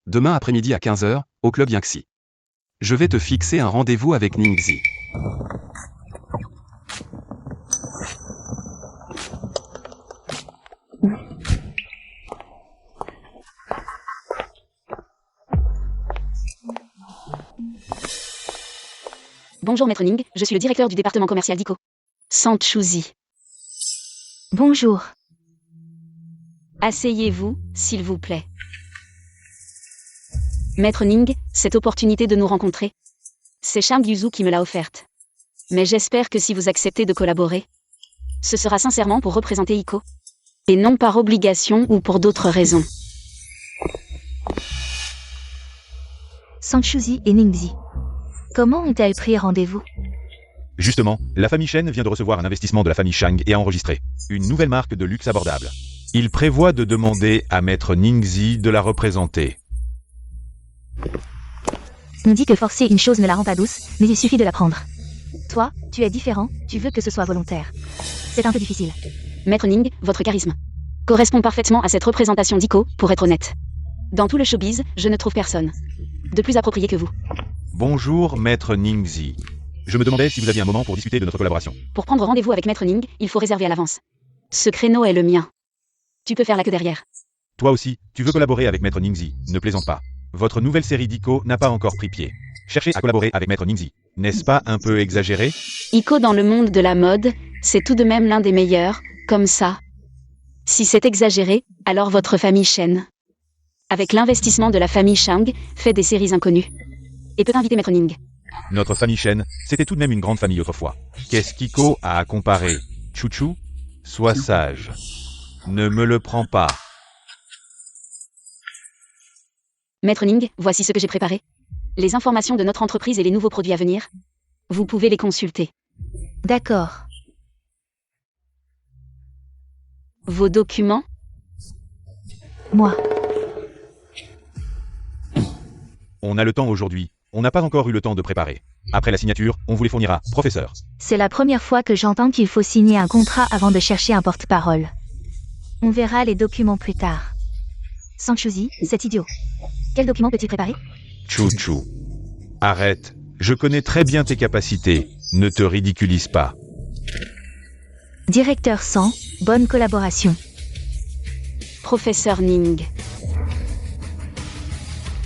Demain après-midi à 15h, au club Yangxi. Je vais te fixer un rendez-vous avec Ningxi. Bonjour Maître Ning, je suis le directeur du département commercial d'ICO. Sant Chuzi. Bonjour. Asseyez-vous, s'il vous plaît. Maître Ning, cette opportunité de nous rencontrer, c'est Shang Yuzu qui me l'a offerte. Mais j'espère que si vous acceptez de collaborer, ce sera sincèrement pour représenter ICO, et non par obligation ou pour d'autres raisons. Sanchuzi et Ningxi. Comment ont-elles pris rendez-vous? Justement, la famille Shen vient de recevoir un investissement de la famille Shang et a enregistré une nouvelle marque de luxe abordable. Il prévoit de demander à Maître Ningxi de la représenter. On dit que forcer une chose ne la rend pas douce, mais il suffit de la prendre. Toi, tu es différent, tu veux que ce soit volontaire. C'est un peu difficile. Maître Ning, votre charisme correspond parfaitement à cette représentation d'ICO, pour être honnête. Dans tout le showbiz, je ne trouve personne de plus approprié que vous. Bonjour, Maître Ningxi. Je me demandais si vous aviez un moment pour discuter de notre collaboration. Pour prendre rendez-vous avec Maître Ning, il faut réserver à l'avance. Ce créneau est le mien. Tu peux faire la queue derrière. Toi aussi, tu veux collaborer avec Maître Ningxi, ne plaisante pas. Votre nouvelle série d'ICO n'a pas encore pris pied. Cherchez à collaborer avec Maître Ningxi. N'est-ce pas un peu exagéré? ICO dans le monde de la mode, c'est tout de même l'un des meilleurs, comme ça. Si c'est exagéré, alors votre famille Shen, avec l'investissement de la famille Shang, fait des séries inconnues. Et peut inviter Maître Ning. Notre famille Shen, c'était tout de même une grande famille autrefois. Qu'est-ce qu'ICO a à comparer? Chuchu? Sois sage. Ne me le prends pas. Maître Ning, voici ce que j'ai préparé. Les informations de notre entreprise et les nouveaux produits à venir. Vous pouvez les consulter. D'accord. Vos documents? Moi. On a le temps aujourd'hui. On n'a pas encore eu le temps de préparer. Après la signature, on vous les fournira, professeur. C'est la première fois que j'entends qu'il faut signer un contrat avant de chercher un porte-parole. On verra les documents plus tard. Sanchuzi, c'est idiot. Quel document peut-il préparer? Chou. Arrête. Je connais très bien tes capacités. Ne te ridiculise pas. Directeur 100, bonne collaboration. Professeur Ning.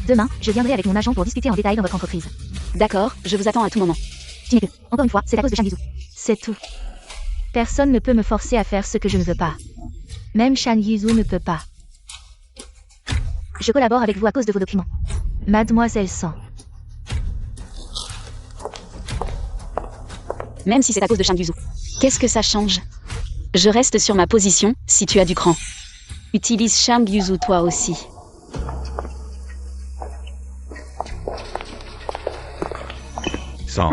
Demain, je viendrai avec mon agent pour discuter en détail dans votre entreprise. D'accord, je vous attends à tout moment. Tu n'es que, encore une fois, c'est à cause de Shang Yuzhu. C'est tout. Personne ne peut me forcer à faire ce que je ne veux pas. Même Shang Yuzhu ne peut pas. Je collabore avec vous à cause de vos documents. Mademoiselle 100. Même si c'est à cause de Shang Yuzhu. Qu'est-ce que ça change? Je reste sur ma position, si tu as du cran. Utilise Shang Yuzhu toi aussi. Sans.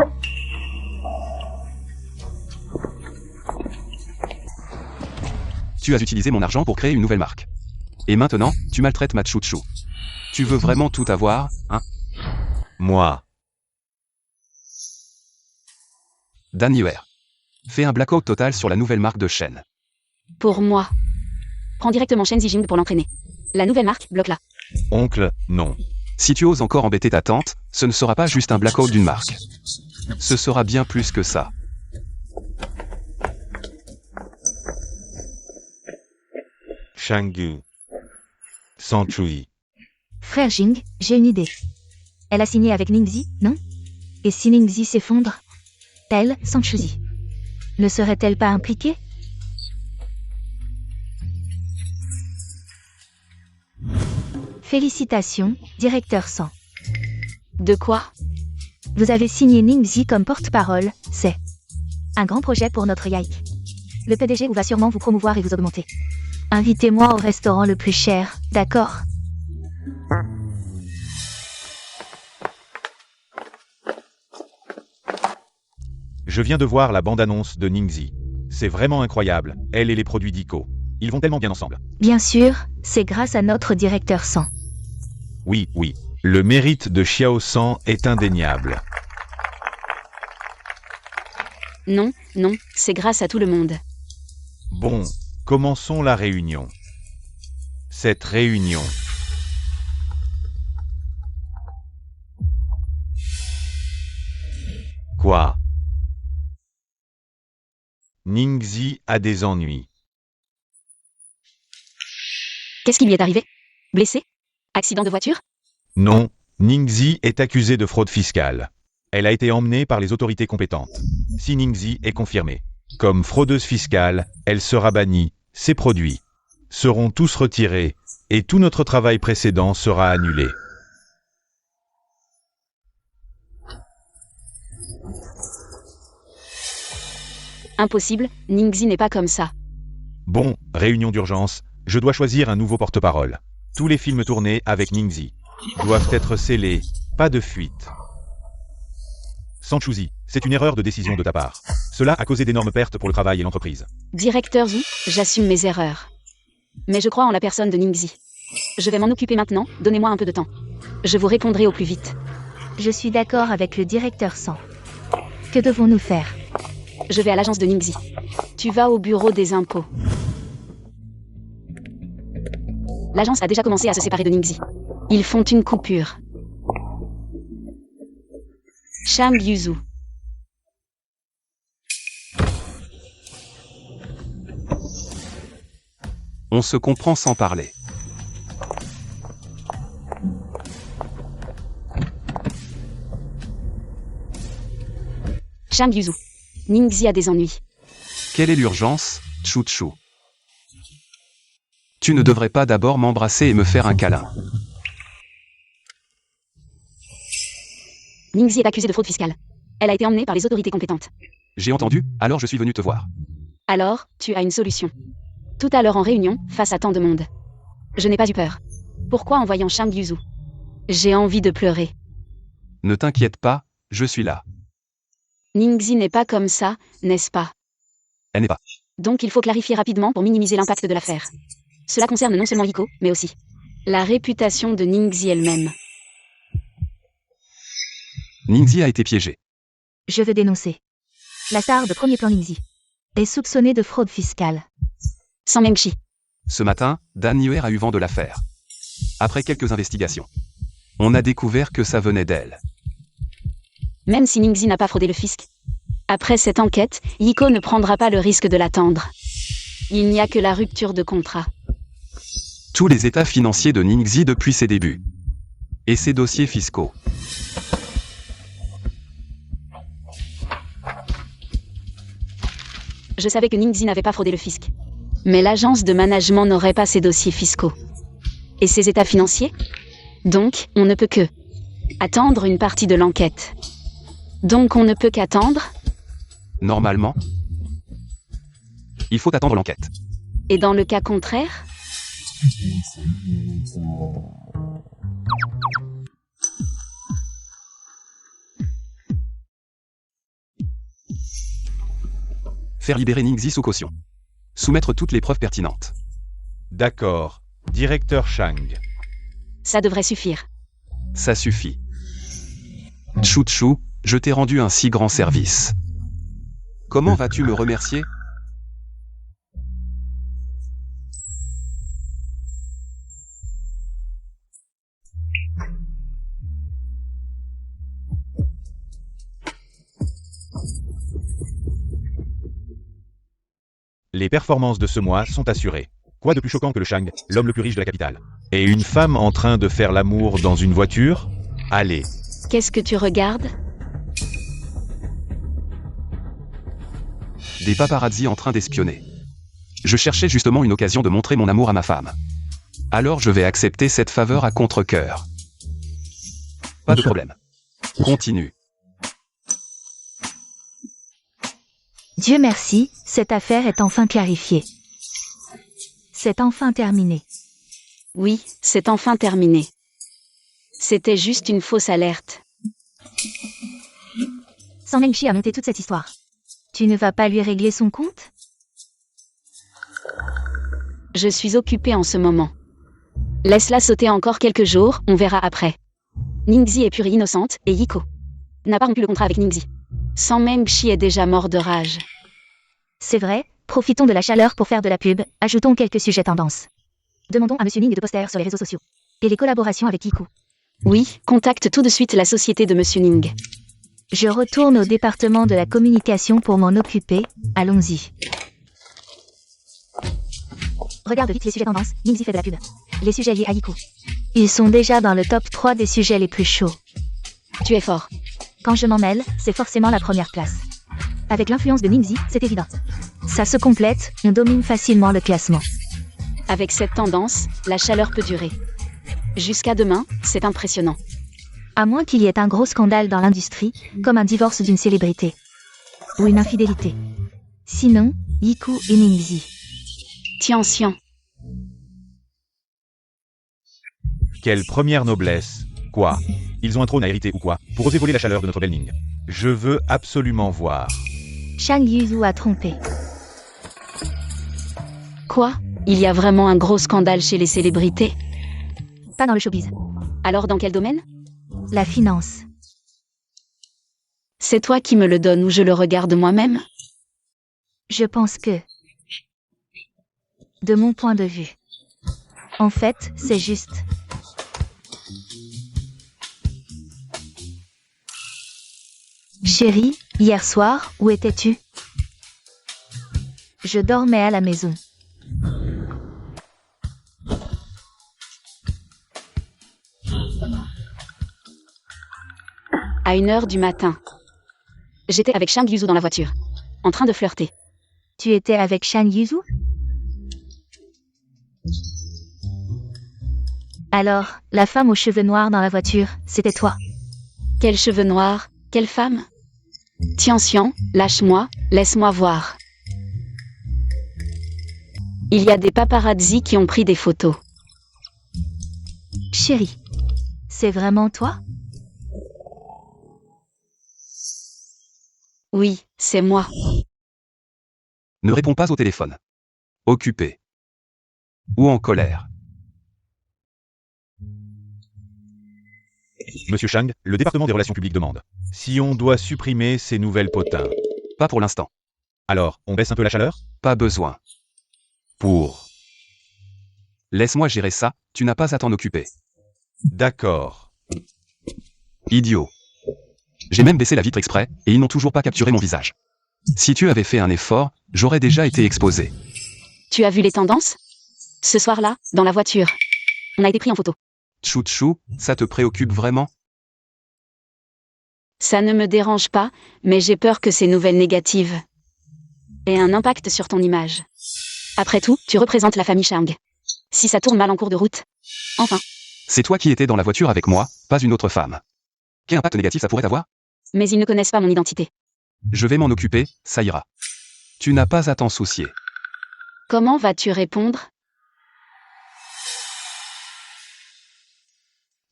Tu as utilisé mon argent pour créer une nouvelle marque. Et maintenant, tu maltraites ma chouchou. Tu veux vraiment tout avoir, hein? Moi. Dan Yuer. Fais un blackout total sur la nouvelle marque de Shen. Pour moi. Prends directement Shen Zijing pour l'entraîner. La nouvelle marque, bloque-la. Oncle, non. Si tu oses encore embêter ta tante, ce ne sera pas juste un blackout d'une marque. Ce sera bien plus que ça. Shangyu. Sanchui. Frère Jing, j'ai une idée. Elle a signé avec Ningxi, non? Et si Ningxi s'effondre? Elle, Sanchuzi. Ne serait-elle pas impliquée? Félicitations, directeur 100. De quoi? Vous avez signé Ningxi comme porte-parole, c'est un grand projet pour notre Yike. Le PDG va sûrement vous promouvoir et vous augmenter. Invitez-moi au restaurant le plus cher, d'accord? Je viens de voir la bande-annonce de Ningxi. C'est vraiment incroyable, elle et les produits d'Ico. Ils vont tellement bien ensemble. Bien sûr, c'est grâce à notre directeur 100. Oui. Le mérite de Xiao San est indéniable. Non, c'est grâce à tout le monde. Bon, commençons la réunion. Cette réunion. Quoi? Ningxi a des ennuis. Qu'est-ce qui lui est arrivé? Blessé? Accident de voiture? Non, Ningxi est accusée de fraude fiscale. Elle a été emmenée par les autorités compétentes. Si Ningxi est confirmée comme fraudeuse fiscale, elle sera bannie, ses produits seront tous retirés, et tout notre travail précédent sera annulé. Impossible, Ningxi n'est pas comme ça. Bon, réunion d'urgence, je dois choisir un nouveau porte-parole. Tous les films tournés avec Ningxi doivent être scellés, pas de fuite. Sanchuzi, c'est une erreur de décision de ta part. Cela a causé d'énormes pertes pour le travail et l'entreprise. Directeur Zhu, j'assume mes erreurs. Mais je crois en la personne de Ningxi. Je vais m'en occuper maintenant, donnez-moi un peu de temps. Je vous répondrai au plus vite. Je suis d'accord avec le directeur 100. Que devons-nous faire? Je vais à l'agence de Ningxi. Tu vas au bureau des impôts. L'agence a déjà commencé à se séparer de Ningxi. Ils font une coupure. Shang Yuzhu. On se comprend sans parler. Shang Yuzhu. Ningxi a des ennuis. Quelle est l'urgence, Chouchou? Tu ne devrais pas d'abord m'embrasser et me faire un câlin. Ningxi est accusée de fraude fiscale. Elle a été emmenée par les autorités compétentes. J'ai entendu, alors je suis venu te voir. Alors, tu as une solution. Tout à l'heure en réunion, face à tant de monde. Je n'ai pas eu peur. Pourquoi en voyant Shang Yuzhu? J'ai envie de pleurer. Ne t'inquiète pas, je suis là. Ningxi n'est pas comme ça, n'est-ce pas? Elle n'est pas. Donc il faut clarifier rapidement pour minimiser l'impact de l'affaire. Cela concerne non seulement Iko, mais aussi la réputation de Ningxi elle-même. Ningxi a été piégé. Je veux dénoncer. La star de Premier Plan Ningxi est soupçonnée de fraude fiscale. Sans Mengchi. Ce matin, Dan Yuer a eu vent de l'affaire. Après quelques investigations, on a découvert que ça venait d'elle. Même si Ningxi n'a pas fraudé le fisc. Après cette enquête, Yiko ne prendra pas le risque de l'attendre. Il n'y a que la rupture de contrat. Tous les états financiers de Ningxi depuis ses débuts. Et ses dossiers fiscaux. Je savais que Ningxi n'avait pas fraudé le fisc. Mais l'agence de management n'aurait pas ses dossiers fiscaux. Et ses états financiers? Donc, on ne peut que attendre une partie de l'enquête. Donc on ne peut qu'attendre? Normalement, il faut attendre l'enquête. Et dans le cas contraire? Faire libérer Ningxi sous caution. Soumettre toutes les preuves pertinentes. D'accord. Directeur Shang. Ça devrait suffire. Ça suffit. Chu, je t'ai rendu un si grand service. Comment vas-tu me remercier? Les performances de ce mois sont assurées. Quoi de plus choquant que le Shang, l'homme le plus riche de la capitale? Et une femme en train de faire l'amour dans une voiture? Allez. Qu'est-ce que tu regardes? Des paparazzi en train d'espionner. Je cherchais justement une occasion de montrer mon amour à ma femme. Alors je vais accepter cette faveur à contre-cœur. Pas de problème. Continue. Dieu merci, cette affaire est enfin clarifiée. C'est enfin terminé. Oui, c'est enfin terminé. C'était juste une fausse alerte. Sang Mengchi a monté toute cette histoire. Tu ne vas pas lui régler son compte? Je suis occupée en ce moment. Laisse-la sauter encore quelques jours, on verra après. Ningxi est pure et innocente, et Yiko n'a pas rompu le contrat avec Ningxi. Sang Mengchi est déjà mort de rage. C'est vrai, profitons de la chaleur pour faire de la pub, ajoutons quelques sujets tendances. Demandons à Monsieur Ning de poster sur les réseaux sociaux. Et les collaborations avec Yiko. Oui, contacte tout de suite la société de Monsieur Ning. Je retourne au département de la communication pour m'en occuper, allons-y. Regarde vite les sujets tendances, Ningxi fait de la pub. Les sujets liés à Yiko. Ils sont déjà dans le top 3 des sujets les plus chauds. Tu es fort. Quand je m'en mêle, c'est forcément la première place. Avec l'influence de Ningxi, c'est évident. Ça se complète, on domine facilement le classement. Avec cette tendance, la chaleur peut durer. Jusqu'à demain, c'est impressionnant. À moins qu'il y ait un gros scandale dans l'industrie, comme un divorce d'une célébrité. Ou une infidélité. Sinon, Yiko et Ningxi. Tian. Quelle première noblesse. Quoi? Ils ont un trône à hériter ou quoi? Pour oser voler la chaleur de notre belle Ning. Je veux absolument voir. Shang Yuzu a trompé. Quoi? Il y a vraiment un gros scandale chez les célébrités? Pas dans le showbiz. Alors dans quel domaine? La finance. C'est toi qui me le donnes ou je le regarde moi-même? Je pense que... De mon point de vue. En fait, c'est juste... Chérie, hier soir, où étais-tu? Je dormais à la maison. À 1h du matin. J'étais avec Shang Yuzu dans la voiture. En train de flirter. Tu étais avec Shang Yuzu? Alors, la femme aux cheveux noirs dans la voiture, c'était toi. Quels cheveux noirs? Quelle femme? Tian, lâche-moi, laisse-moi voir. Il y a des paparazzi qui ont pris des photos. Chérie, c'est vraiment toi? Oui, c'est moi. Ne réponds pas au téléphone. Occupé. Ou en colère. Monsieur Chang, le département des relations publiques demande. Si on doit supprimer ces nouvelles potins. Pas pour l'instant. Alors, on baisse un peu la chaleur? Pas besoin. Pour. Laisse-moi gérer ça, tu n'as pas à t'en occuper. D'accord. Idiot. J'ai même baissé la vitre exprès, et ils n'ont toujours pas capturé mon visage. Si tu avais fait un effort, j'aurais déjà été exposé. Tu as vu les tendances? Ce soir-là, dans la voiture. On a été pris en photo. Chou, ça te préoccupe vraiment? Ça ne me dérange pas, mais j'ai peur que ces nouvelles négatives aient un impact sur ton image. Après tout, tu représentes la famille Chang. Si ça tourne mal en cours de route. Enfin. C'est toi qui étais dans la voiture avec moi, pas une autre femme. Quel impact négatif ça pourrait avoir? Mais ils ne connaissent pas mon identité. Je vais m'en occuper, ça ira. Tu n'as pas à t'en soucier. Comment vas-tu répondre?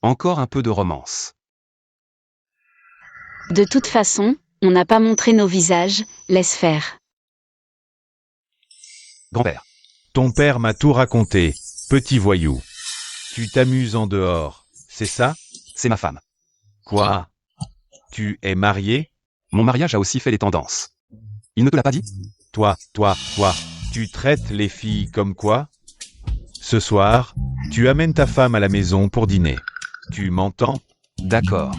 Encore un peu de romance. De toute façon, on n'a pas montré nos visages, laisse faire. Grand-père. Ton père m'a tout raconté, petit voyou. Tu t'amuses en dehors, c'est ça? C'est ma femme. Quoi? Tu es marié? Mon mariage a aussi fait les tendances. Il ne te l'a pas dit? Toi, tu traites les filles comme quoi? Ce soir, tu amènes ta femme à la maison pour dîner. Tu m'entends? D'accord.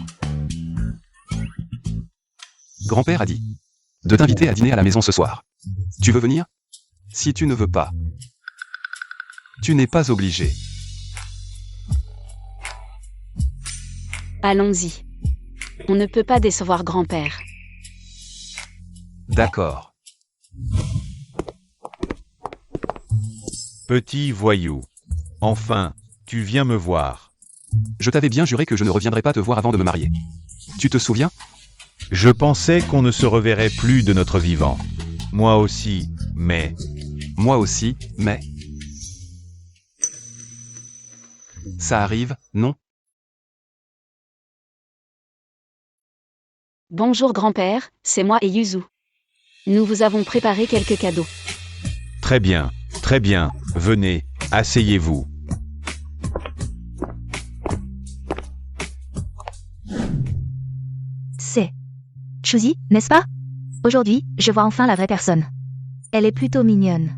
Grand-père a dit de t'inviter à dîner à la maison ce soir. Tu veux venir? Si tu ne veux pas, tu n'es pas obligé. Allons-y. On ne peut pas décevoir grand-père. D'accord. Petit voyou. Enfin, tu viens me voir. Je t'avais bien juré que je ne reviendrais pas te voir avant de me marier. Tu te souviens? Je pensais qu'on ne se reverrait plus de notre vivant. Moi aussi, mais... Moi aussi, mais... Ça arrive, non? Bonjour grand-père, c'est moi et Yuzu. Nous vous avons préparé quelques cadeaux. Très bien, venez, asseyez-vous. C'est Chouzi, n'est-ce pas? Aujourd'hui, je vois enfin la vraie personne. Elle est plutôt mignonne.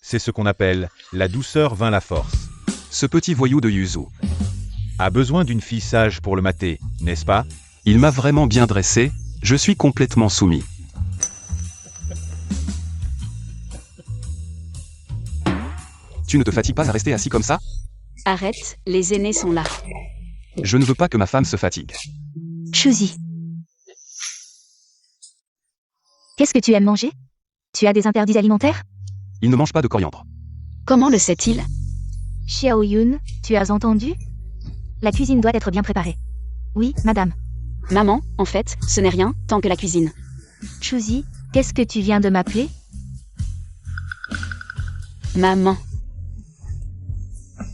C'est ce qu'on appelle « la douceur vint la force ». Ce petit voyou de Yuzu. A besoin d'une fille sage pour le mater, n'est-ce pas? Il m'a vraiment bien dressé, je suis complètement soumis. Tu ne te fatigues pas à rester assis comme ça? Arrête, les aînés sont là. Je ne veux pas que ma femme se fatigue. Chouzi. Qu'est-ce que tu aimes manger? Tu as des interdits alimentaires? Il ne mange pas de coriandre. Comment le sait-il? Xiao Yun, tu as entendu? La cuisine doit être bien préparée. Oui, madame. Maman, en fait, ce n'est rien, tant que la cuisine. Chouzi, qu'est-ce que tu viens de m'appeler? Maman.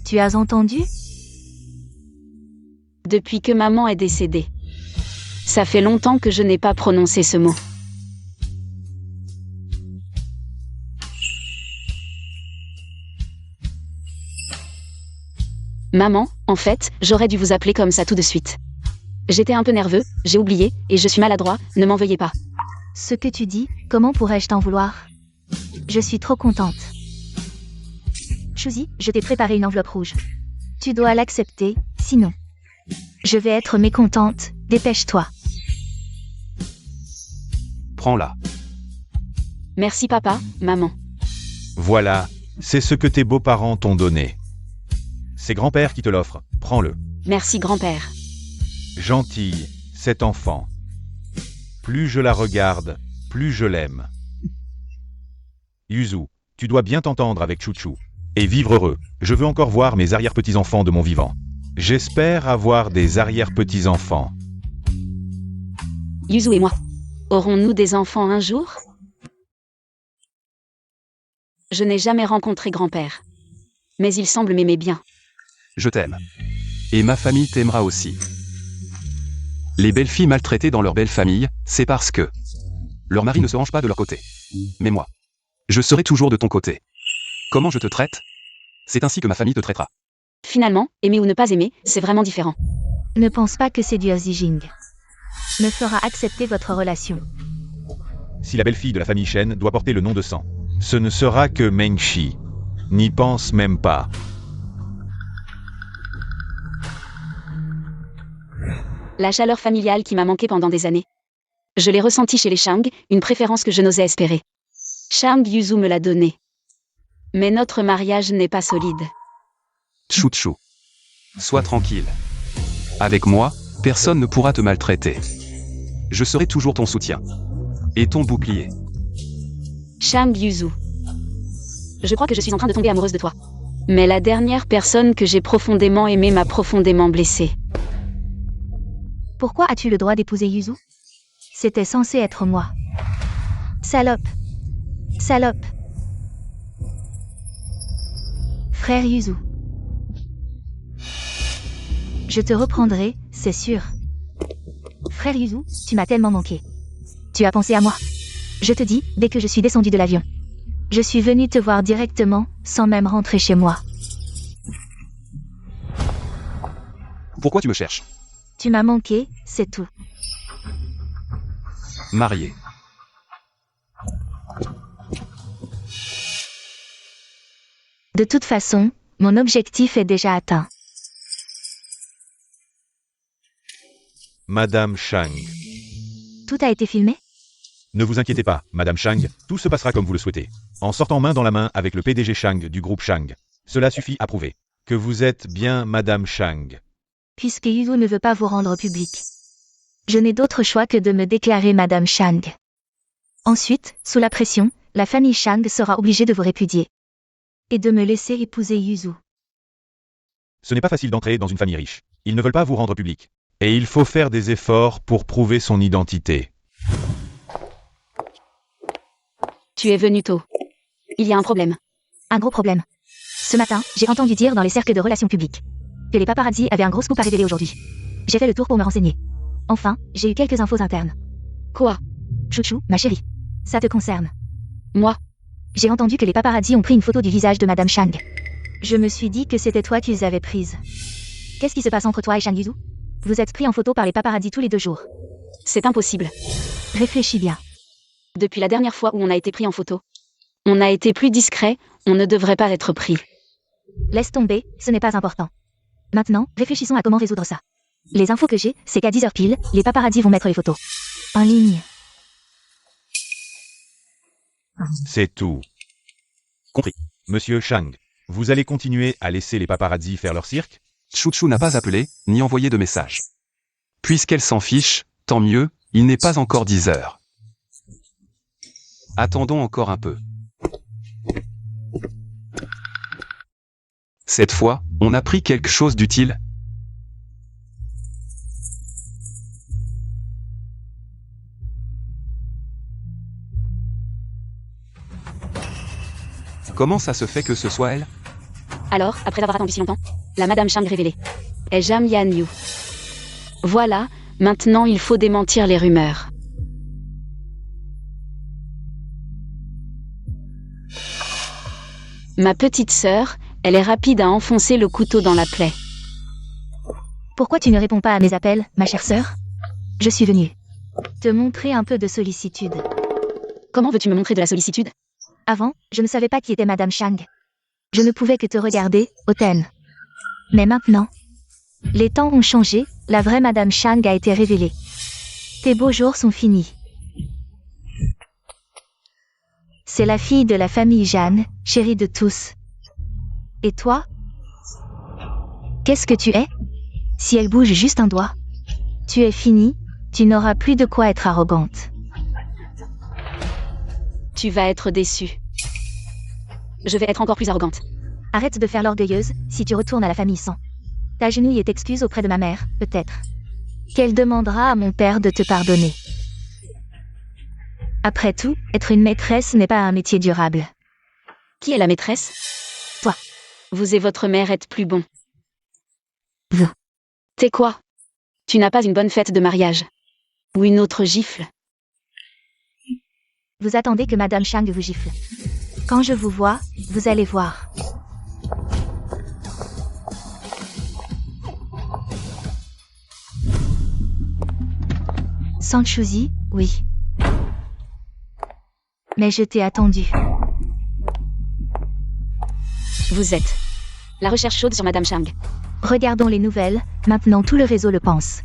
Tu as entendu? Depuis que maman est décédée. Ça fait longtemps que je n'ai pas prononcé ce mot. Maman, en fait, j'aurais dû vous appeler comme ça tout de suite. J'étais un peu nerveux, j'ai oublié, et je suis maladroit, ne m'en veuillez pas. Ce que tu dis, comment pourrais-je t'en vouloir? Je suis trop contente. Chouzi, je t'ai préparé une enveloppe rouge. Tu dois l'accepter, sinon. Je vais être mécontente, dépêche-toi. Prends-la. Merci papa, maman. Voilà, c'est ce que tes beaux-parents t'ont donné. C'est grand-père qui te l'offre, prends-le. Merci grand-père. Gentille, cet enfant. Plus je la regarde, plus je l'aime. Yuzu, tu dois bien t'entendre avec Chouchou. Et vivre heureux. Je veux encore voir mes arrière-petits-enfants de mon vivant. J'espère avoir des arrière-petits-enfants. Yuzu et moi. Aurons-nous des enfants un jour? Je n'ai jamais rencontré grand-père. Mais il semble m'aimer bien. Je t'aime. Et ma famille t'aimera aussi. Les belles filles maltraitées dans leur belle famille, c'est parce que leur mari ne se range pas de leur côté. Mais moi, je serai toujours de ton côté. Comment je te traite? C'est ainsi que ma famille te traitera. Finalement, aimer ou ne pas aimer, c'est vraiment différent. Ne pense pas que séduire Zijing me fera accepter votre relation. Si la belle-fille de la famille Shen doit porter le nom de sang, ce ne sera que Mengshi. N'y pense même pas. La chaleur familiale qui m'a manqué pendant des années. Je l'ai ressentie chez les Shang, une préférence que je n'osais espérer. Shang Yuzu me l'a donnée. Mais notre mariage n'est pas solide. Tchou tchou. Sois tranquille. Avec moi, personne ne pourra te maltraiter. Je serai toujours ton soutien. Et ton bouclier. Shang Yuzu. Je crois que je suis en train de tomber amoureuse de toi. Mais la dernière personne que j'ai profondément aimée m'a profondément blessée. Pourquoi as-tu le droit d'épouser Yuzu? C'était censé être moi. Salope. Salope. Frère Yuzu. Je te reprendrai, c'est sûr. Frère Yuzu, tu m'as tellement manqué. Tu as pensé à moi. Je te dis, dès que je suis descendu de l'avion. Je suis venu te voir directement, sans même rentrer chez moi. Pourquoi tu me cherches? Tu m'as manqué, c'est tout. Marié. De toute façon, mon objectif est déjà atteint. Madame Shang. Tout a été filmé? Ne vous inquiétez pas, Madame Shang, tout se passera comme vous le souhaitez. En sortant main dans la main avec le PDG Shang du groupe Shang. Cela suffit à prouver que vous êtes bien Madame Shang. Puisque Yuzu ne veut pas vous rendre public. Je n'ai d'autre choix que de me déclarer Madame Shang. Ensuite, sous la pression, la famille Shang sera obligée de vous répudier. Et de me laisser épouser Yuzu. Ce n'est pas facile d'entrer dans une famille riche. Ils ne veulent pas vous rendre public. Et il faut faire des efforts pour prouver son identité. Tu es venu tôt. Il y a un problème. Un gros problème. Ce matin, j'ai entendu dire dans les cercles de relations publiques que les paparazzis avaient un gros scoop à révéler aujourd'hui. J'ai fait le tour pour me renseigner. Enfin, j'ai eu quelques infos internes. Quoi? Chouchou, ma chérie. Ça te concerne. Moi? J'ai entendu que les paparazzis ont pris une photo du visage de Madame Shang. Je me suis dit que c'était toi qu'ils avaient prise. Qu'est-ce qui se passe entre toi et Shang Yuzu? Vous êtes pris en photo par les paparazzis tous les 2 jours. C'est impossible. Réfléchis bien. Depuis la dernière fois où on a été pris en photo. On a été plus discret, on ne devrait pas être pris. Laisse tomber, ce n'est pas important. Maintenant, réfléchissons à comment résoudre ça. Les infos que j'ai, c'est qu'à 10h pile, les paparazzis vont mettre les photos en ligne. C'est tout. Compris. Monsieur Shang, vous allez continuer à laisser les paparazzis faire leur cirque? Chouchou n'a pas appelé, ni envoyé de message. Puisqu'elle s'en fiche, tant mieux, il n'est pas encore 10 heures. Attendons encore un peu. Cette fois, on a pris quelque chose d'utile. Comment ça se fait que ce soit elle? Alors, après avoir attendu si longtemps, la Madame Shang révélée. Est Jam Yan Yu. Voilà, maintenant il faut démentir les rumeurs. Ma petite sœur, elle est rapide à enfoncer le couteau dans la plaie. Pourquoi tu ne réponds pas à mes appels, ma chère sœur? Je suis venue te montrer un peu de sollicitude. Comment veux-tu me montrer de la sollicitude? Avant, je ne savais pas qui était Madame Shang. Je ne pouvais que te regarder, hautaine. Mais maintenant, les temps ont changé, la vraie Madame Shang a été révélée. Tes beaux jours sont finis. C'est la fille de la famille Jeanne, chérie de tous. Et toi? Qu'est-ce que tu es? Si elle bouge juste un doigt, tu es finie, tu n'auras plus de quoi être arrogante. Tu vas être déçue. Je vais être encore plus arrogante. Arrête de faire l'orgueilleuse, si tu retournes à la famille sans. T'agenouilles et t'excuses auprès de ma mère, peut-être. Qu'elle demandera à mon père de te pardonner. Après tout, être une maîtresse n'est pas un métier durable. Qui est la maîtresse? Toi. Vous et votre mère êtes plus bons. Vous. T'es quoi? Tu n'as pas une bonne fête de mariage. Ou une autre gifle. Vous attendez que Madame Shang vous gifle. Quand je vous vois, vous allez voir. Sanchuzi, oui. Mais je t'ai attendu. Vous êtes. La recherche chaude sur Madame Chang. Regardons les nouvelles, maintenant tout le réseau le pense.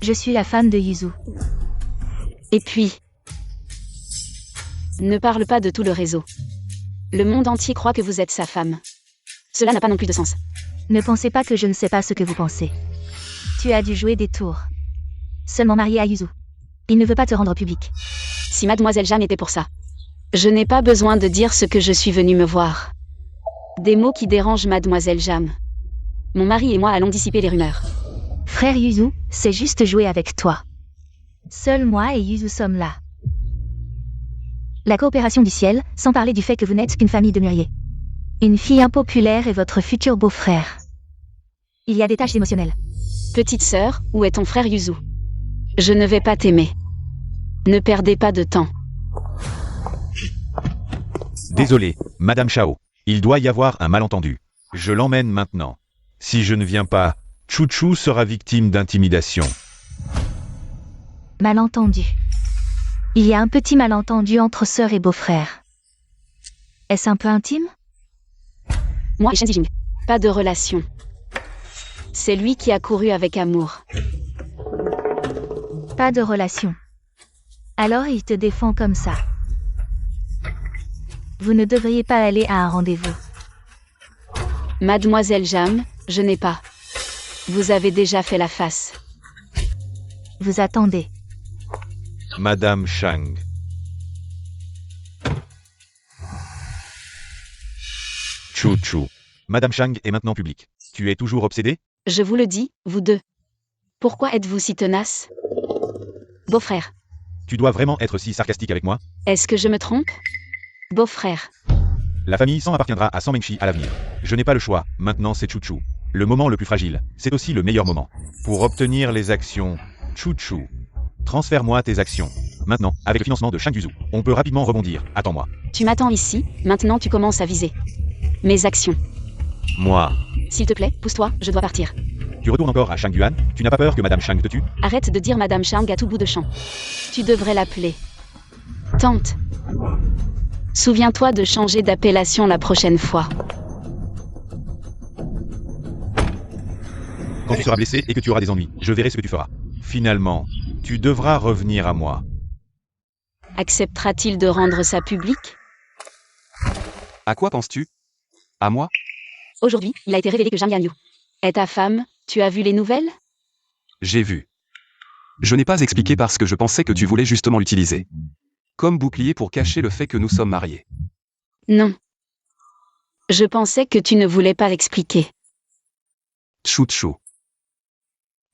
Je suis la femme de Yuzu. Et puis... Ne parle pas de tout le réseau. Le monde entier croit que vous êtes sa femme. Cela n'a pas non plus de sens. Ne pensez pas que je ne sais pas ce que vous pensez. Tu as dû jouer des tours. Seulement marié à Yuzu. Il ne veut pas te rendre public. Si Mademoiselle Jeanne était pour ça. Je n'ai pas besoin de dire ce que je suis venue me voir. Des mots qui dérangent Mademoiselle Jeanne. Mon mari et moi allons dissiper les rumeurs. Frère Yuzu, c'est juste jouer avec toi. Seul moi et Yuzu sommes là. La coopération du ciel, sans parler du fait que vous n'êtes qu'une famille de mûriers. Une fille impopulaire et votre futur beau-frère. Il y a des tâches émotionnelles. Petite sœur, où est ton frère Yuzu? Je ne vais pas t'aimer. Ne perdez pas de temps. Désolé, Madame Chao. Il doit y avoir un malentendu. Je l'emmène maintenant. Si je ne viens pas, Chouchou sera victime d'intimidation. Malentendu. Il y a un petit malentendu entre sœur et beau-frère. Est-ce un peu intime? Moi et Shen Zijing. Pas de relation. C'est lui qui a couru avec amour. Pas de relation. Alors il te défend comme ça. Vous ne devriez pas aller à un rendez-vous. Mademoiselle Jam, je n'ai pas. Vous avez déjà fait la face. Vous attendez. Madame Chang. Chouchou. Madame Chang est maintenant publique. Tu es toujours obsédée? Je vous le dis, vous deux. Pourquoi êtes-vous si tenace? Beau-frère. Tu dois vraiment être si sarcastique avec moi? Est-ce que je me trompe? Beau-frère. La famille San appartiendra à San Mengshi à l'avenir. Je n'ai pas le choix, maintenant c'est Chouchou. Le moment le plus fragile, c'est aussi le meilleur moment. Pour obtenir les actions, Chouchou. Transfère-moi tes actions. Maintenant, avec le financement de Shang Yuzu, on peut rapidement rebondir. Attends-moi. Tu m'attends ici, maintenant tu commences à viser. Mes actions. Moi. S'il te plaît, pousse-toi, je dois partir. Tu retournes encore à Shang Yuan? Tu n'as pas peur que Madame Chang te tue? Arrête de dire Madame Chang à tout bout de champ. Tu devrais l'appeler. Tante. Souviens-toi de changer d'appellation la prochaine fois. Quand tu seras blessé et que tu auras des ennuis, je verrai ce que tu feras. Finalement, tu devras revenir à moi. Acceptera-t-il de rendre ça public? À quoi penses-tu? À moi? Aujourd'hui, il a été révélé que Zhang Yanyu est ta femme. Tu as vu les nouvelles? J'ai vu. Je n'ai pas expliqué parce que je pensais que tu voulais justement l'utiliser. Comme bouclier pour cacher le fait que nous sommes mariés. Non. Je pensais que tu ne voulais pas l'expliquer. Chouchou.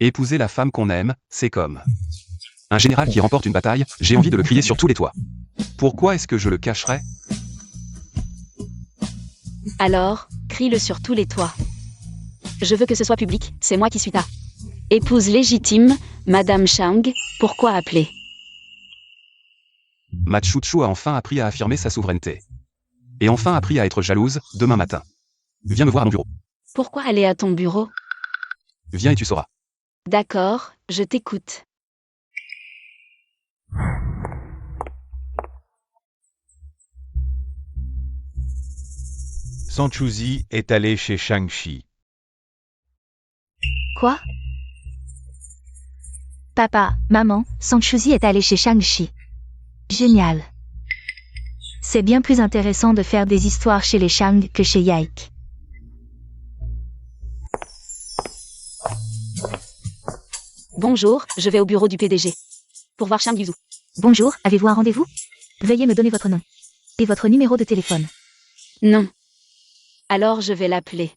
Épouser la femme qu'on aime, c'est comme un général qui remporte une bataille, j'ai envie de le crier sur tous les toits. Pourquoi est-ce que je le cacherais? Alors, crie-le sur tous les toits. Je veux que ce soit public, c'est moi qui suis ta épouse légitime, Madame Chang, pourquoi appeler? Ma Chouchou a enfin appris à affirmer sa souveraineté. Et enfin appris à être jalouse, demain matin. Viens me voir à mon bureau. Pourquoi aller à ton bureau? Viens et tu sauras. D'accord, je t'écoute. Sanchuzi est allé chez Shang-Chi. Quoi? Papa, maman, Sanchuzi est allé chez Shang-Chi. Génial. C'est bien plus intéressant de faire des histoires chez les Shang que chez Yaik. Bonjour, je vais au bureau du PDG. Pour voir Shang Yuzu. Bonjour, avez-vous un rendez-vous? Veuillez me donner votre nom. Et votre numéro de téléphone. Non. Alors je vais l'appeler.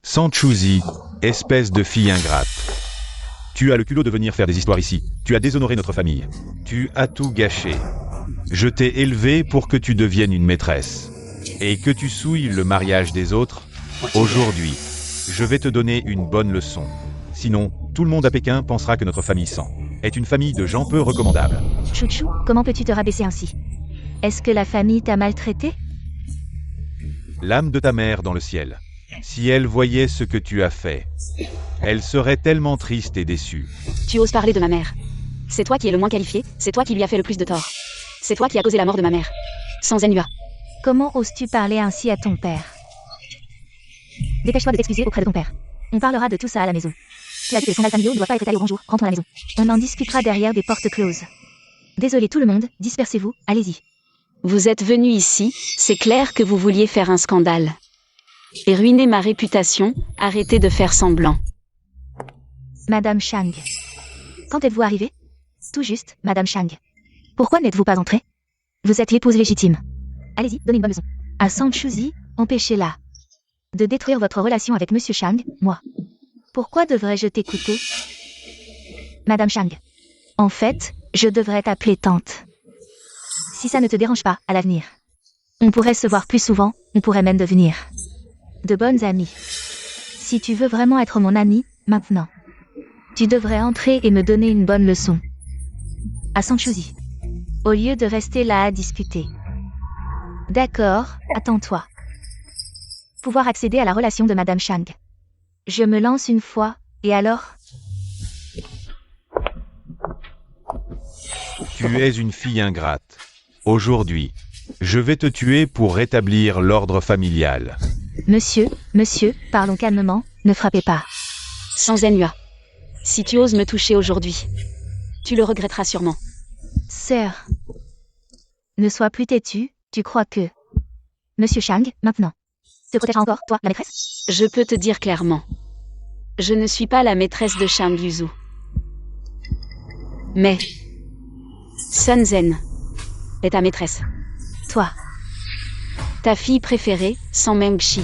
Sanchuzi, espèce de fille ingrate. Tu as le culot de venir faire des histoires ici. Tu as déshonoré notre famille. Tu as tout gâché. Je t'ai élevé pour que tu deviennes une maîtresse. Et que tu souilles le mariage des autres. Aujourd'hui, je vais te donner une bonne leçon. Sinon, tout le monde à Pékin pensera que notre famille San est une famille de gens peu recommandables. Chouchou, comment peux-tu te rabaisser ainsi? Est-ce que la famille t'a maltraité? L'âme de ta mère dans le ciel. Si elle voyait ce que tu as fait, elle serait tellement triste et déçue. Tu oses parler de ma mère. C'est toi qui es le moins qualifié, c'est toi qui lui as fait le plus de tort. C'est toi qui as causé la mort de ma mère. Sans Enua. Comment oses-tu parler ainsi à ton père? Dépêche-toi de t'excuser auprès de ton père. On parlera de tout ça à la maison. Tu as dit que les scandales familiaux ne doivent pas être étalés au bonjour, rentrons à la maison. On en discutera derrière des portes closes. Désolé tout le monde, dispersez-vous, allez-y. Vous êtes venu ici, c'est clair que vous vouliez faire un scandale. Et ruiner ma réputation, arrêtez de faire semblant. Madame Chang. Quand êtes-vous arrivée? Tout juste, Madame Chang. Pourquoi n'êtes-vous pas entrée? Vous êtes l'épouse légitime. Allez-y, donnez une bonne leçon. À Sanchuzi, empêchez-la de détruire votre relation avec Monsieur Chang, moi. Pourquoi devrais-je t'écouter? Madame Chang. En fait, je devrais t'appeler tante. Si ça ne te dérange pas, à l'avenir. On pourrait se voir plus souvent, on pourrait même devenir de bonnes amies. Si tu veux vraiment être mon amie, maintenant, tu devrais entrer et me donner une bonne leçon. À Sanchuzi. Au lieu de rester là à discuter. D'accord, attends-toi. Pouvoir accéder à la relation de Madame Chang. Je me lance une fois, et alors? Tu es une fille ingrate. Aujourd'hui, je vais te tuer pour rétablir l'ordre familial. Monsieur, parlons calmement, ne frappez pas. Sans Enua. Si tu oses me toucher aujourd'hui, tu le regretteras sûrement. Sœur. Ne sois plus têtue, tu crois que... Monsieur Chang, maintenant. Te protégera encore, toi, la maîtresse? Je peux te dire clairement. Je ne suis pas la maîtresse de Shang Yuzu. Mais... Sun Zen est ta maîtresse. Toi. Ta fille préférée, San Mengxi,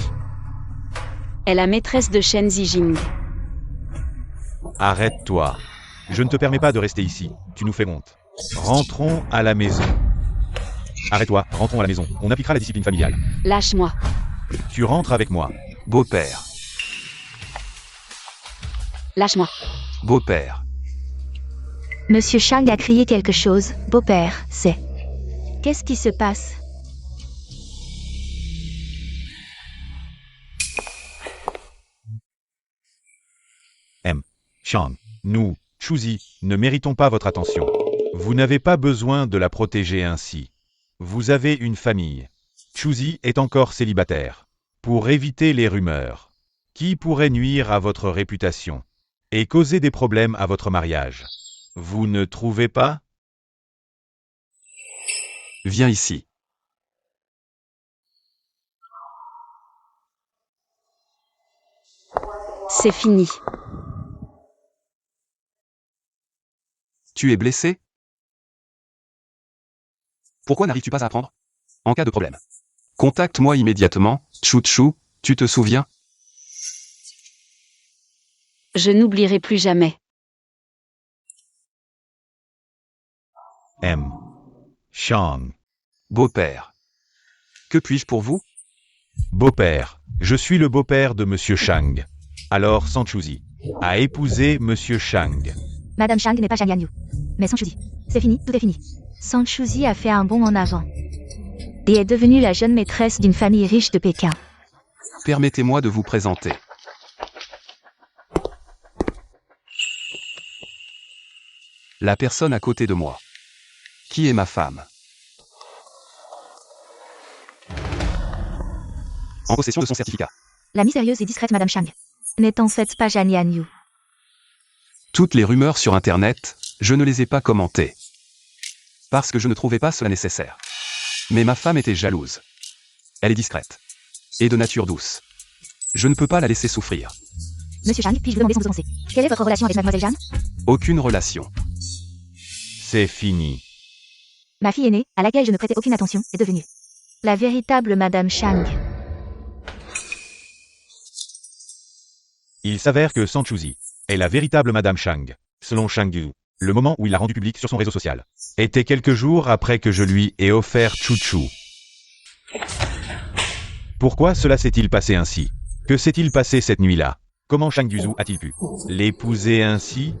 est la maîtresse de Shen Zijing. Arrête-toi. Je ne te permets pas de rester ici. Tu nous fais honte. Rentrons à la maison. Arrête-toi, rentrons à la maison. On appliquera la discipline familiale. Lâche-moi. Tu rentres avec moi. Beau-père. Lâche-moi. Beau-père. Monsieur Chang a crié quelque chose, beau-père, c'est... Qu'est-ce qui se passe? Chang, nous, Chuzi, ne méritons pas votre attention. Vous n'avez pas besoin de la protéger ainsi. Vous avez une famille. Chuzi est encore célibataire. Pour éviter les rumeurs, qui pourraient nuire à votre réputation et causer des problèmes à votre mariage. Vous ne trouvez pas? Viens ici. C'est fini. Tu es blessé? Pourquoi n'arrives-tu pas à apprendre? En cas de problème. Contacte-moi immédiatement, Chou, tu te souviens? Je n'oublierai plus jamais. Chang. Beau-père. Que puis-je pour vous? Beau-père. Je suis le beau-père de Monsieur Chang. Alors Sanchuzi a épousé Monsieur Chang. Madame Chang n'est pas Zhang Yanyu. Mais Sanchuzi. C'est fini, tout est fini. Sanchuzi a fait un bond en avant. Et est devenue la jeune maîtresse d'une famille riche de Pékin. Permettez-moi de vous présenter. La personne à côté de moi. Qui est ma femme? En possession de son certificat. La mystérieuse et discrète Madame Chang. N'est en fait pas Zhang Yanyu. Toutes les rumeurs sur Internet, je ne les ai pas commentées. Parce que je ne trouvais pas cela nécessaire. Mais ma femme était jalouse. Elle est discrète. Et de nature douce. Je ne peux pas la laisser souffrir. Monsieur Chang, puis-je vous demander sans vous penser? Quelle est votre relation avec Mademoiselle Jeanne? Aucune relation. C'est fini. Ma fille aînée, à laquelle je ne prêtais aucune attention, est devenue la véritable Madame Chang. Il s'avère que Sanchuzi est la véritable Madame Chang, selon Chang Yu. Le moment où il l'a rendu public sur son réseau social était quelques jours après que je lui ai offert Chou. Pourquoi cela s'est-il passé ainsi? Que s'est-il passé cette nuit-là? Comment Chang Yuzu a-t-il pu l'épouser ainsi?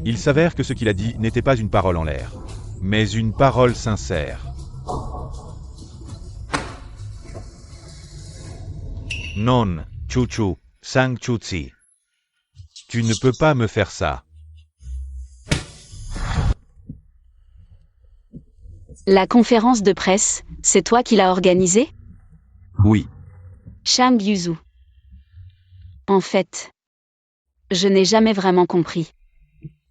Il s'avère que ce qu'il a dit n'était pas une parole en l'air, mais une parole sincère. Non, Chuchu, Sang Chutsi. Tu ne peux pas me faire ça. La conférence de presse, c'est toi qui l'as organisée? Oui. Chang Yuzu. En fait, je n'ai jamais vraiment compris.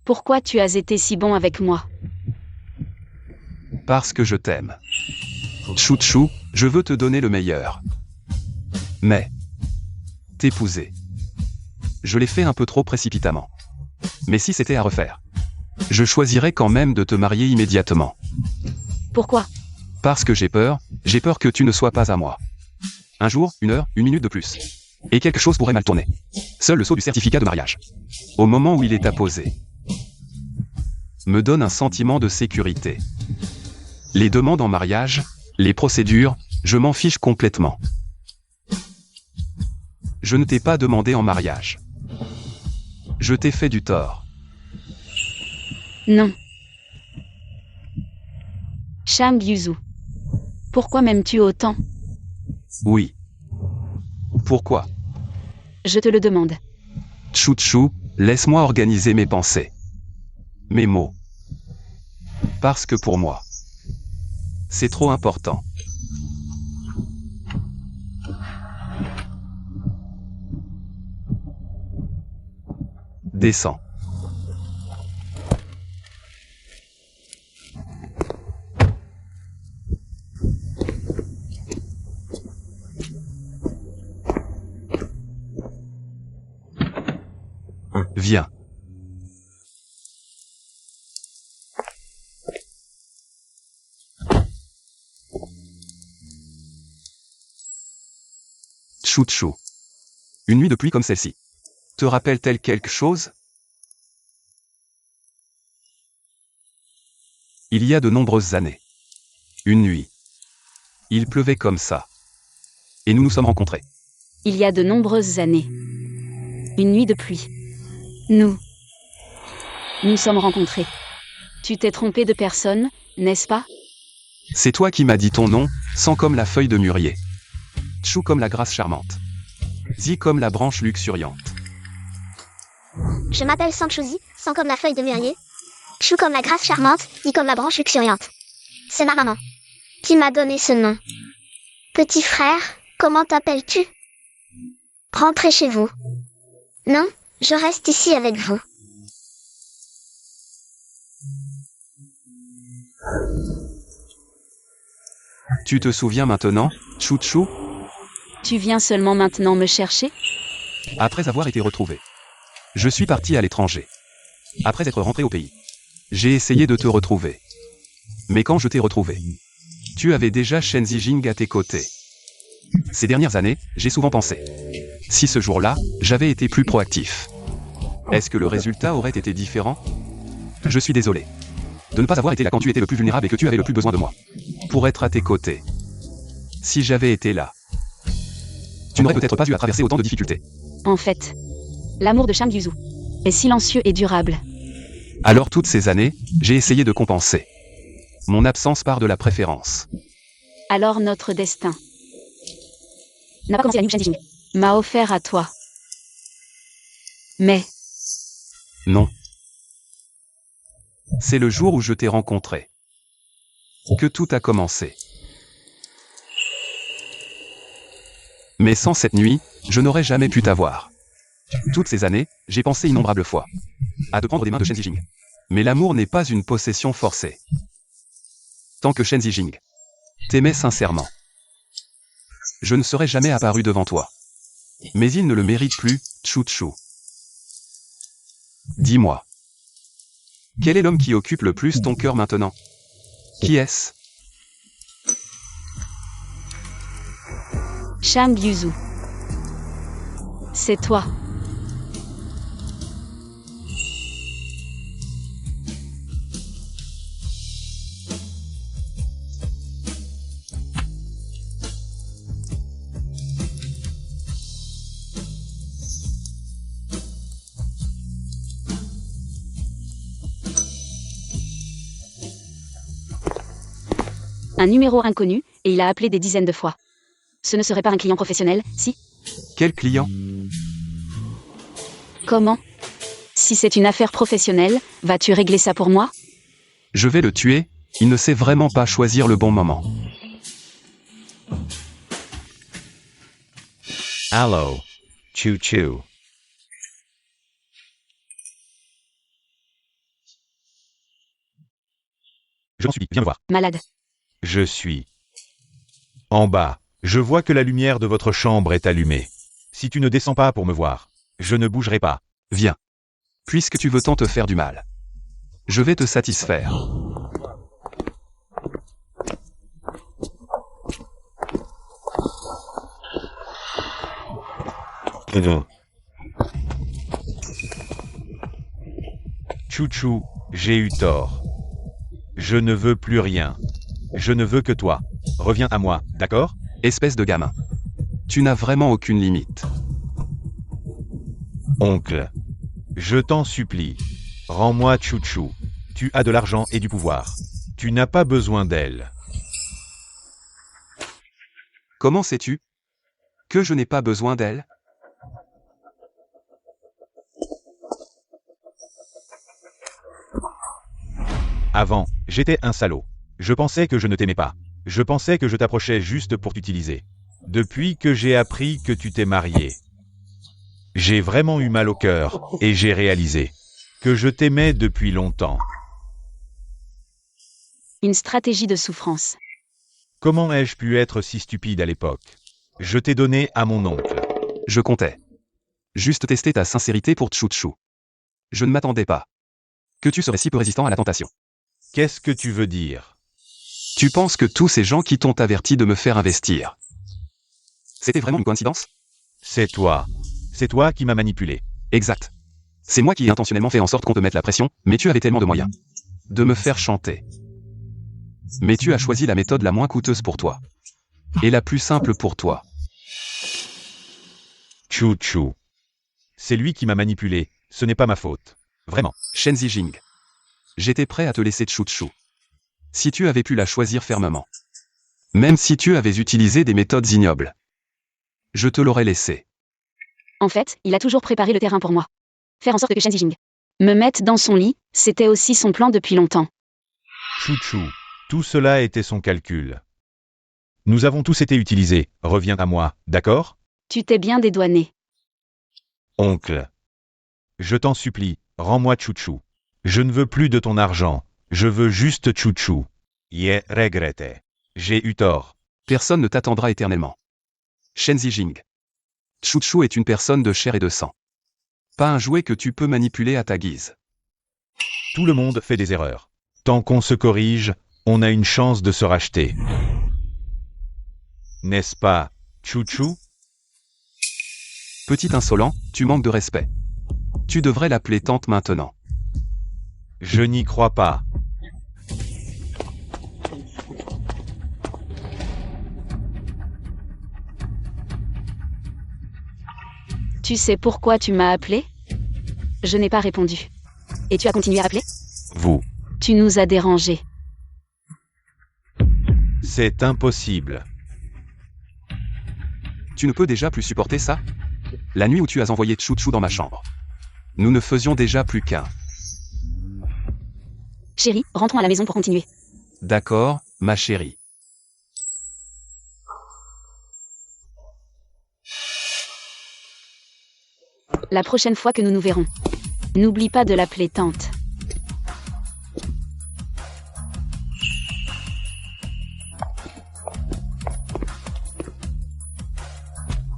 Pourquoi tu as été si bon avec moi? Parce que je t'aime. Chouchou, je veux te donner le meilleur. Mais, t'épouser. Je l'ai fait un peu trop précipitamment. Mais si c'était à refaire, je choisirais quand même de te marier immédiatement. Pourquoi? Parce que j'ai peur que tu ne sois pas à moi. Un jour, une heure, une minute de plus. Et quelque chose pourrait mal tourner. Seul le sceau du certificat de mariage, au moment où il est apposé, me donne un sentiment de sécurité. Les demandes en mariage, les procédures, je m'en fiche complètement. Je ne t'ai pas demandé en mariage. Je t'ai fait du tort. Non. Chang Yuzu. Pourquoi m'aimes-tu autant? Oui. Pourquoi? Je te le demande. Chouchou, laisse-moi organiser mes pensées. Mes mots. Parce que pour moi, c'est trop important. Descends. Viens. Chouchou. Une nuit de pluie comme celle-ci. Te rappelle-t-elle quelque chose? Il y a de nombreuses années. Une nuit. Il pleuvait comme ça. Et nous nous sommes rencontrés. Il y a de nombreuses années. Une nuit de pluie. Nous sommes rencontrés. Tu t'es trompé de personne, n'est-ce pas? C'est toi qui m'as dit ton nom, sang comme la feuille de mûrier. Chou comme la grâce charmante. Zi comme la branche luxuriante. Je m'appelle Sanchozi, sang comme la feuille de mûrier. Chou comme la grâce charmante, dit comme la branche luxuriante. C'est ma maman qui m'a donné ce nom. Petit frère, comment t'appelles-tu? Rentrez chez vous. Non, je reste ici avec vous. Tu te souviens maintenant, Chouchou? Tu viens seulement maintenant me chercher? Après avoir été retrouvé. Je suis parti à l'étranger. Après être rentré au pays. J'ai essayé de te retrouver. Mais quand je t'ai retrouvé, tu avais déjà Shen Zijing à tes côtés. Ces dernières années, j'ai souvent pensé. Si ce jour-là, j'avais été plus proactif, est-ce que le résultat aurait été différent? Je suis désolé de ne pas avoir été là quand tu étais le plus vulnérable et que tu avais le plus besoin de moi. Pour être à tes côtés. Si j'avais été là, tu n'aurais peut-être pas eu à traverser autant de difficultés. En fait, l'amour de Chang Yuzu est silencieux et durable. Alors toutes ces années, j'ai essayé de compenser mon absence par de la préférence. Alors notre destin n'a pas commencé la nuit où Shen Zijing m'a offert à toi. Mais Non. C'est le jour où je t'ai rencontré que tout a commencé. Mais sans cette nuit, je n'aurais jamais pu t'avoir. Toutes ces années, j'ai pensé innombrables fois à te prendre des mains de Shen Zijing. Mais l'amour n'est pas une possession forcée. Tant que Shen Zijing t'aimait sincèrement, je ne serais jamais apparu devant toi. Mais il ne le mérite plus, Chouchou. Dis-moi. Quel est l'homme qui occupe le plus ton cœur maintenant? Qui est-ce? Chang Yuzu. C'est toi. Un numéro inconnu, et il a appelé des dizaines de fois. Ce ne serait pas un client professionnel, si? Quel client? Comment? Si c'est une affaire professionnelle, vas-tu régler ça pour moi? Je vais le tuer, il ne sait vraiment pas choisir le bon moment. Allô, Chou Chou. Je m'en suis dit, viens me voir. Malade. Je suis en bas. Je vois que la lumière de votre chambre est allumée. Si tu ne descends pas pour me voir, je ne bougerai pas. Viens. Puisque tu veux tant te faire du mal. Je vais te satisfaire. Chou Chou, j'ai eu tort. Je ne veux plus rien. Je ne veux que toi. Reviens à moi, d'accord? Espèce de gamin. Tu n'as vraiment aucune limite. Oncle. Je t'en supplie. Rends-moi Chou Chou. Tu as de l'argent et du pouvoir. Tu n'as pas besoin d'elle. Comment sais-tu que je n'ai pas besoin d'elle? Avant, j'étais un salaud. Je pensais que je ne t'aimais pas. Je pensais que je t'approchais juste pour t'utiliser. Depuis que j'ai appris que tu t'es marié, j'ai vraiment eu mal au cœur et j'ai réalisé que je t'aimais depuis longtemps. Une stratégie de souffrance. Comment ai-je pu être si stupide à l'époque? Je t'ai donné à mon oncle. Je comptais juste tester ta sincérité pour Chou Chou. Je ne m'attendais pas que tu serais si peu résistant à la tentation. Qu'est-ce que tu veux dire? Tu penses que tous ces gens qui t'ont averti de me faire investir, c'était vraiment une coïncidence? C'est toi. C'est toi qui m'as manipulé. Exact. C'est moi qui ai intentionnellement fait en sorte qu'on te mette la pression, mais tu avais tellement de moyens de me faire chanter. Mais tu as choisi la méthode la moins coûteuse pour toi. Et la plus simple pour toi. Chou Chou. C'est lui qui m'a manipulé, ce n'est pas ma faute. Vraiment. Shen Zijing. J'étais prêt à te laisser Chou Chou. Si tu avais pu la choisir fermement. Même si tu avais utilisé des méthodes ignobles. Je te l'aurais laissé. En fait, il a toujours préparé le terrain pour moi. Faire en sorte que Shen Zijing me mette dans son lit, c'était aussi son plan depuis longtemps. Chou Chou. Tout cela était son calcul. Nous avons tous été utilisés, reviens à moi, d'accord? Tu t'es bien dédouané. Oncle. Je t'en supplie, rends-moi Chou Chou. Je ne veux plus de ton argent, je veux juste Chou Chou. Yeah, regrette. J'ai eu tort. Personne ne t'attendra éternellement. Shen Zijing. Chou Chou est une personne de chair et de sang. Pas un jouet que tu peux manipuler à ta guise. Tout le monde fait des erreurs. Tant qu'on se corrige, on a une chance de se racheter. N'est-ce pas, Chou Chou? Petit insolent, tu manques de respect. Tu devrais l'appeler tante maintenant. Je n'y crois pas. Tu sais pourquoi tu m'as appelé? Je n'ai pas répondu. Et tu as continué à appeler? Vous. Tu nous as dérangés. C'est impossible. Tu ne peux déjà plus supporter ça? La nuit où tu as envoyé Chou Chou dans ma chambre. Nous ne faisions déjà plus qu'un. Chérie, rentrons à la maison pour continuer. D'accord, ma chérie. La prochaine fois que nous nous verrons, n'oublie pas de l'appeler tante.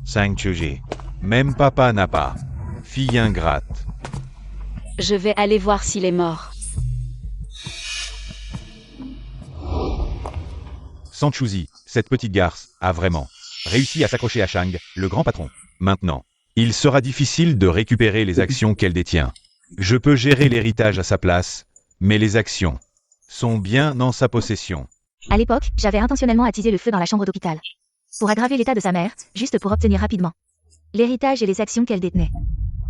Sanctuary. Même papa n'a pas. Fille ingrate. Je vais aller voir s'il est mort. Sanchuzi, cette petite garce, a vraiment réussi à s'accrocher à Shang, le grand patron. Maintenant, il sera difficile de récupérer les actions qu'elle détient. Je peux gérer l'héritage à sa place, mais les actions sont bien en sa possession. À l'époque, j'avais intentionnellement attisé le feu dans la chambre d'hôpital. Pour aggraver l'état de sa mère, juste pour obtenir rapidement l'héritage et les actions qu'elle détenait.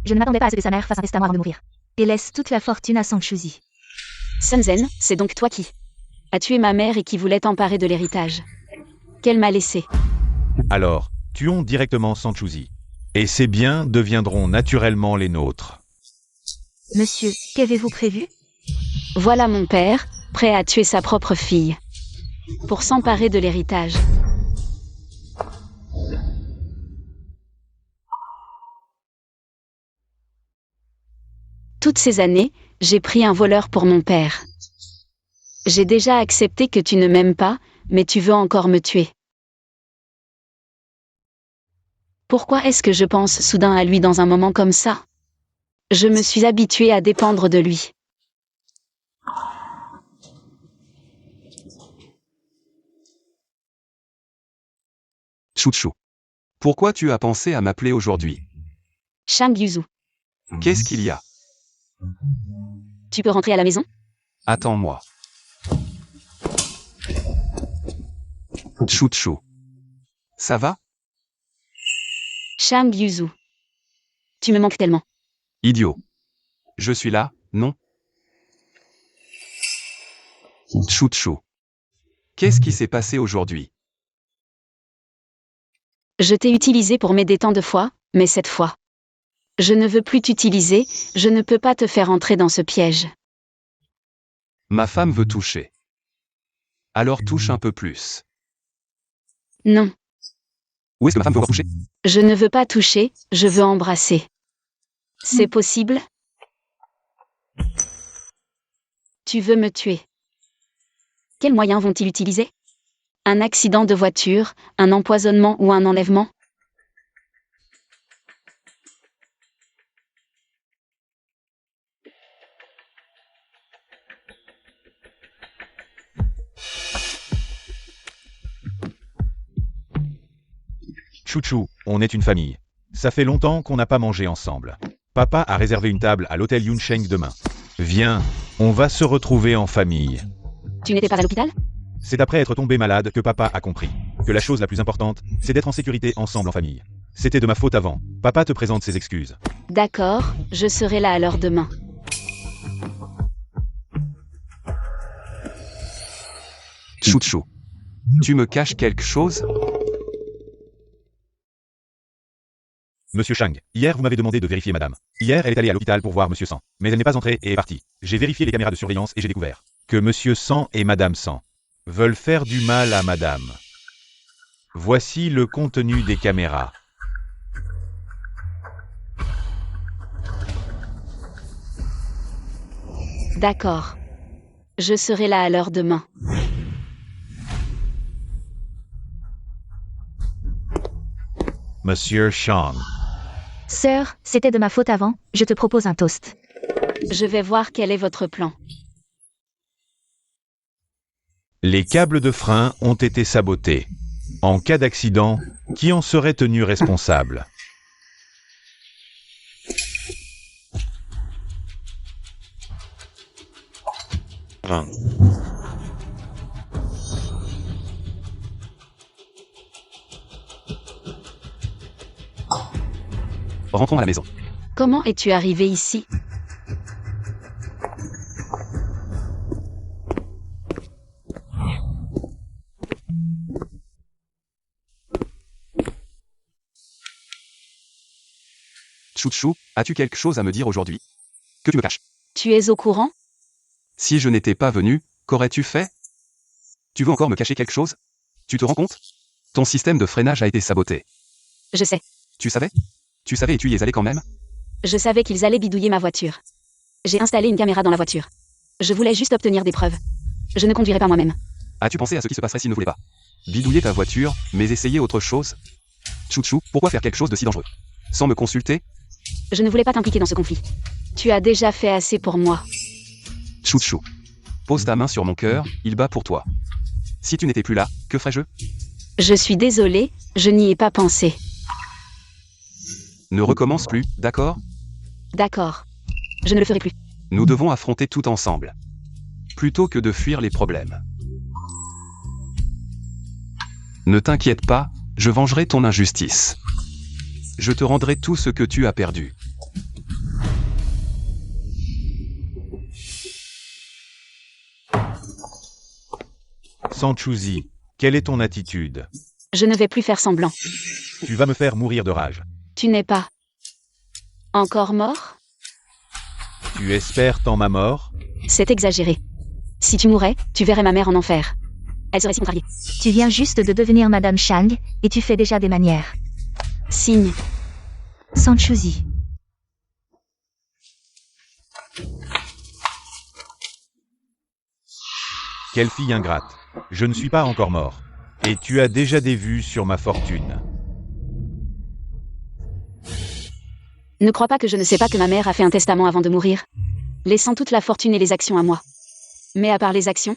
Je ne m'attendais pas à ce que sa mère fasse un testament avant de mourir. Et laisse toute la fortune à Sanchuzi. Sun Zen, c'est donc toi qui as tué ma mère et qui voulait t'emparer de l'héritage qu'elle m'a laissé. Alors, tuons directement Sanchuzi. Et ces biens deviendront naturellement les nôtres. Monsieur, qu'avez-vous prévu? Voilà mon père, prêt à tuer sa propre fille. Pour s'emparer de l'héritage. Toutes ces années, j'ai pris un voleur pour mon père. J'ai déjà accepté que tu ne m'aimes pas, mais tu veux encore me tuer. Pourquoi est-ce que je pense soudain à lui dans un moment comme ça? Je me suis habituée à dépendre de lui. Chouchou. Pourquoi tu as pensé à m'appeler aujourd'hui? Shang Yuzu, Qu'est-ce qu'il y a? tu peux rentrer à la maison? Attends-moi. Chouchou. Ça va? Shang Yuzu, tu me manques tellement. Idiot. Je suis là, non? Chouchou. Qu'est-ce qui s'est passé aujourd'hui? Je t'ai utilisé pour m'aider tant de fois, mais cette fois. Je ne veux plus t'utiliser, je ne peux pas te faire entrer dans ce piège. Ma femme veut toucher. Alors touche un peu plus. Non, Où est-ce que ma femme veut toucher? je ne veux pas toucher, je veux embrasser. C'est possible? Tu veux me tuer. Quels moyens vont-ils utiliser? Un accident de voiture, un empoisonnement ou un enlèvement? Chouchou, on est une famille. Ça fait longtemps qu'on n'a pas mangé ensemble. Papa a réservé une table à l'hôtel Yunsheng demain. Viens, on va se retrouver en famille. Tu n'étais pas à l'hôpital? C'est après être tombé malade que papa a compris que la chose la plus importante, c'est d'être en sécurité ensemble en famille. C'était de ma faute avant. Papa te présente ses excuses. D'accord, je serai là alors demain. Chouchou. Tu me caches quelque chose? Monsieur Shang, hier vous m'avez demandé de vérifier madame. Hier elle est allée à l'hôpital pour voir monsieur San. Mais elle n'est pas entrée et est partie. J'ai vérifié les caméras de surveillance et j'ai découvert que monsieur San et madame San veulent faire du mal à madame. Voici le contenu des caméras. D'accord. Je serai là alors demain. Monsieur Shang. Sœur, c'était de ma faute avant, je te propose un toast. Je vais voir quel est votre plan. Les câbles de frein ont été sabotés. En cas d'accident, qui en serait tenu responsable? Rentrons à la maison. Comment es-tu arrivé ici? Chouchou, as-tu quelque chose à me dire aujourd'hui? Que tu me caches? Tu es au courant? Si je n'étais pas venu, qu'aurais-tu fait? Tu veux encore me cacher quelque chose? Tu te rends compte? Ton système de freinage a été saboté. Je sais. Tu savais? Tu savais et tu y es allé quand même? Je savais qu'ils allaient bidouiller ma voiture. J'ai installé une caméra dans la voiture. Je voulais juste obtenir des preuves. Je ne conduirai pas moi-même. As-tu pensé à ce qui se passerait s'ils ne voulaient pas? Bidouiller ta voiture, mais essayer autre chose? Chouchou, pourquoi faire quelque chose de si dangereux? Sans me consulter? Je ne voulais pas t'impliquer dans ce conflit. Tu as déjà fait assez pour moi. Chouchou. Pose ta main sur mon cœur, il bat pour toi. Si tu n'étais plus là, que ferais-je? Je suis désolée, je n'y ai pas pensé. Ne recommence plus, d'accord? D'accord. Je ne le ferai plus. Nous devons affronter tout ensemble. Plutôt que de fuir les problèmes. Ne t'inquiète pas, je vengerai ton injustice. Je te rendrai tout ce que tu as perdu. Sanchuzi, quelle est ton attitude? Je ne vais plus faire semblant. Tu vas me faire mourir de rage. Tu n'es pas encore mort? Tu espères tant ma mort? C'est exagéré. Si tu mourais, tu verrais ma mère en enfer. Elle serait si contrariée. Tu viens juste de devenir Madame Chang, et tu fais déjà des manières. Signe. Sanchuzi. Quelle fille ingrate. Je ne suis pas encore mort. Et tu as déjà des vues sur ma fortune. Ne crois pas que je ne sais pas que ma mère a fait un testament avant de mourir, laissant toute la fortune et les actions à moi. Mais à part les actions,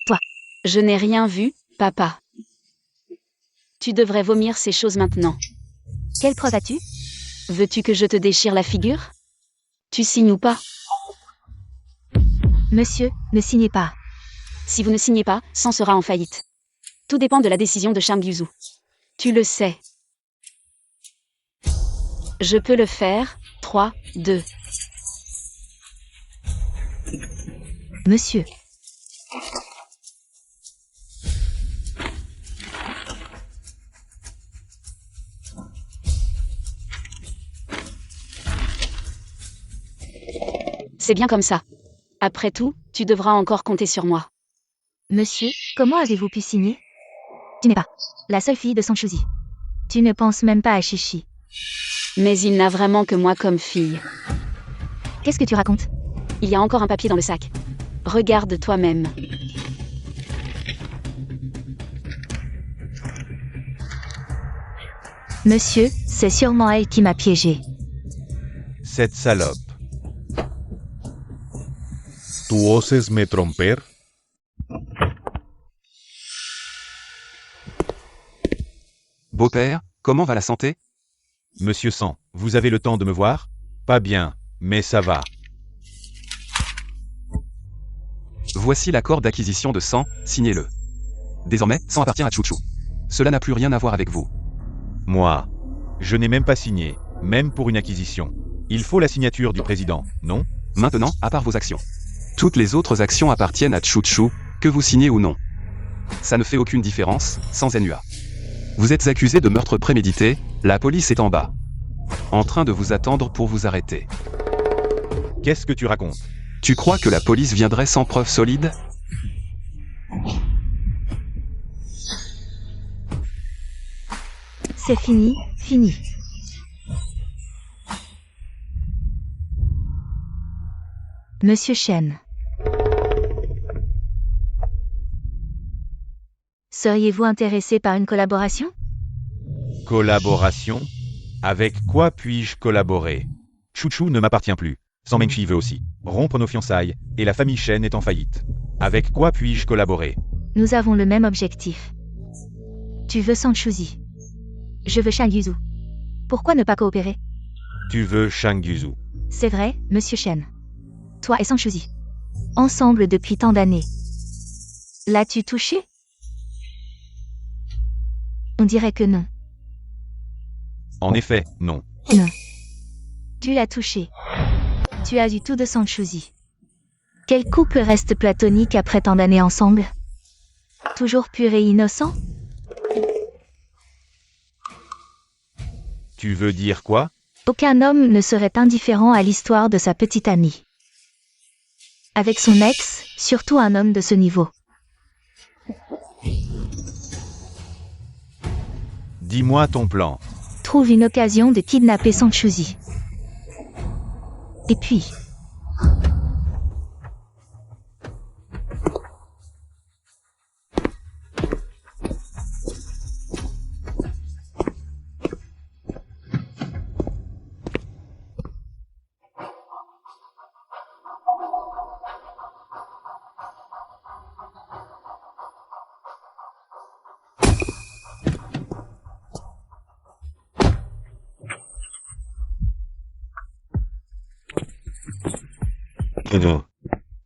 toi, je n'ai rien vu, papa. Tu devrais vomir ces choses maintenant. Quelle preuve as-tu? Veux-tu que je te déchire la figure? Tu signes ou pas? Monsieur, ne signez pas. Si vous ne signez pas, Sang sera en faillite. Tout dépend de la décision de Shang Yuzu. Tu le sais. Je peux le faire. 3, 2. Monsieur. C'est bien comme ça. Après tout, tu devras encore compter sur moi. Monsieur, comment avez-vous pu signer? Tu n'es pas la seule fille de Sanchuzi. Tu ne penses même pas à Chichi. Mais il n'a vraiment que moi comme fille. Qu'est-ce que tu racontes? Il y a encore un papier dans le sac. Regarde toi-même. Monsieur, c'est sûrement elle qui m'a piégé. Cette salope. ¿Tú oses me tromper? Beau-père, comment va la santé? Monsieur Sang, vous avez le temps de me voir? Pas bien, mais ça va. Voici l'accord d'acquisition de Sang, signez-le. Désormais, Sang appartient à Chuchu. Cela n'a plus rien à voir avec vous. Moi, je n'ai même pas signé, même pour une acquisition. Il faut la signature du président, non? Maintenant, à part vos actions. Toutes les autres actions appartiennent à Chuchu, que vous signez ou non. Ça ne fait aucune différence, sans NUA. Vous êtes accusé de meurtre prémédité, la police est en bas. En train de vous attendre pour vous arrêter. Qu'est-ce que tu racontes? Tu crois que la police viendrait sans preuve solide? C'est fini, fini. Monsieur Chen. Seriez-vous intéressé par une collaboration? Collaboration? Avec quoi puis-je collaborer? Chuchu ne m'appartient plus. Sang Mengchi veut aussi rompre nos fiançailles, et la famille Shen est en faillite. Avec quoi puis-je collaborer? Nous avons le même objectif. Tu veux Sanchuzi. Je veux Shang Yuzu. Pourquoi ne pas coopérer? Tu veux Shang Yuzu. C'est vrai, monsieur Shen. Toi et Sanchuzi. Ensemble depuis tant d'années. L'as-tu touché? On dirait que non. En effet, non. Non. Tu l'as touché. Tu as eu tout de Sanchuzi. Quel couple reste platonique après tant d'années ensemble? Toujours pur et innocent? Tu veux dire quoi? Aucun homme ne serait indifférent à l'histoire de sa petite amie. Avec son ex, surtout un homme de ce niveau. Dis-moi ton plan. Trouve une occasion de kidnapper Sanchuzi. Et puis...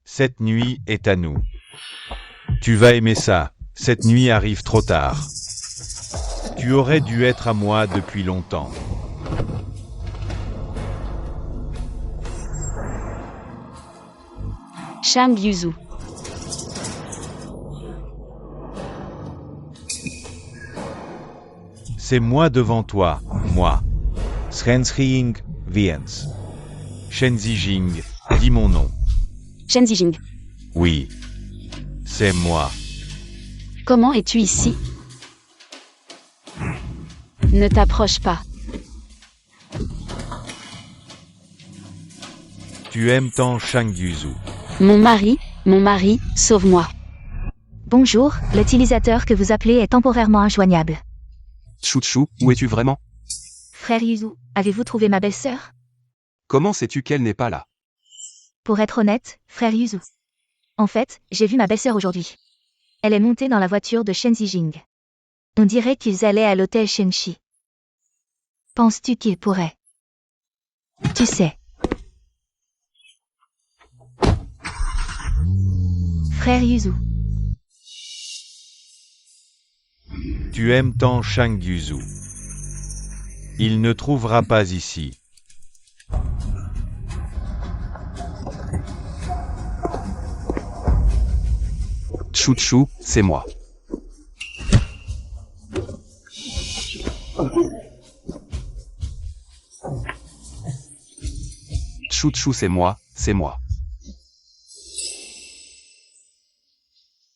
Cette nuit est à nous. Tu vas aimer ça. Cette nuit arrive trop tard. Tu aurais dû être à moi depuis longtemps. Shang Yuzu. C'est moi devant toi, moi. Srensching Viens. Shen Zijing, dis mon nom. Shen Zijing, Oui. C'est moi. comment es-tu ici? Ne t'approche pas. Tu aimes tant Shang Yuzu. Mon mari, sauve-moi. Bonjour, l'utilisateur que vous appelez est temporairement injoignable. Chouchou, où es-tu vraiment? Frère Yuzu, avez-vous trouvé ma belle-sœur? Comment sais-tu qu'elle n'est pas là? Pour être honnête, frère Yuzu. En fait, j'ai vu ma belle-sœur aujourd'hui. Elle est montée dans la voiture de Shen Zijing. On dirait qu'ils allaient à l'hôtel Shenxi. Penses-tu qu'ils pourraient? Tu sais. Frère Yuzu. Tu aimes tant Shang Yuzu. Il ne trouvera pas ici. Chouchou, c'est moi. Chouchou, c'est moi, c'est moi.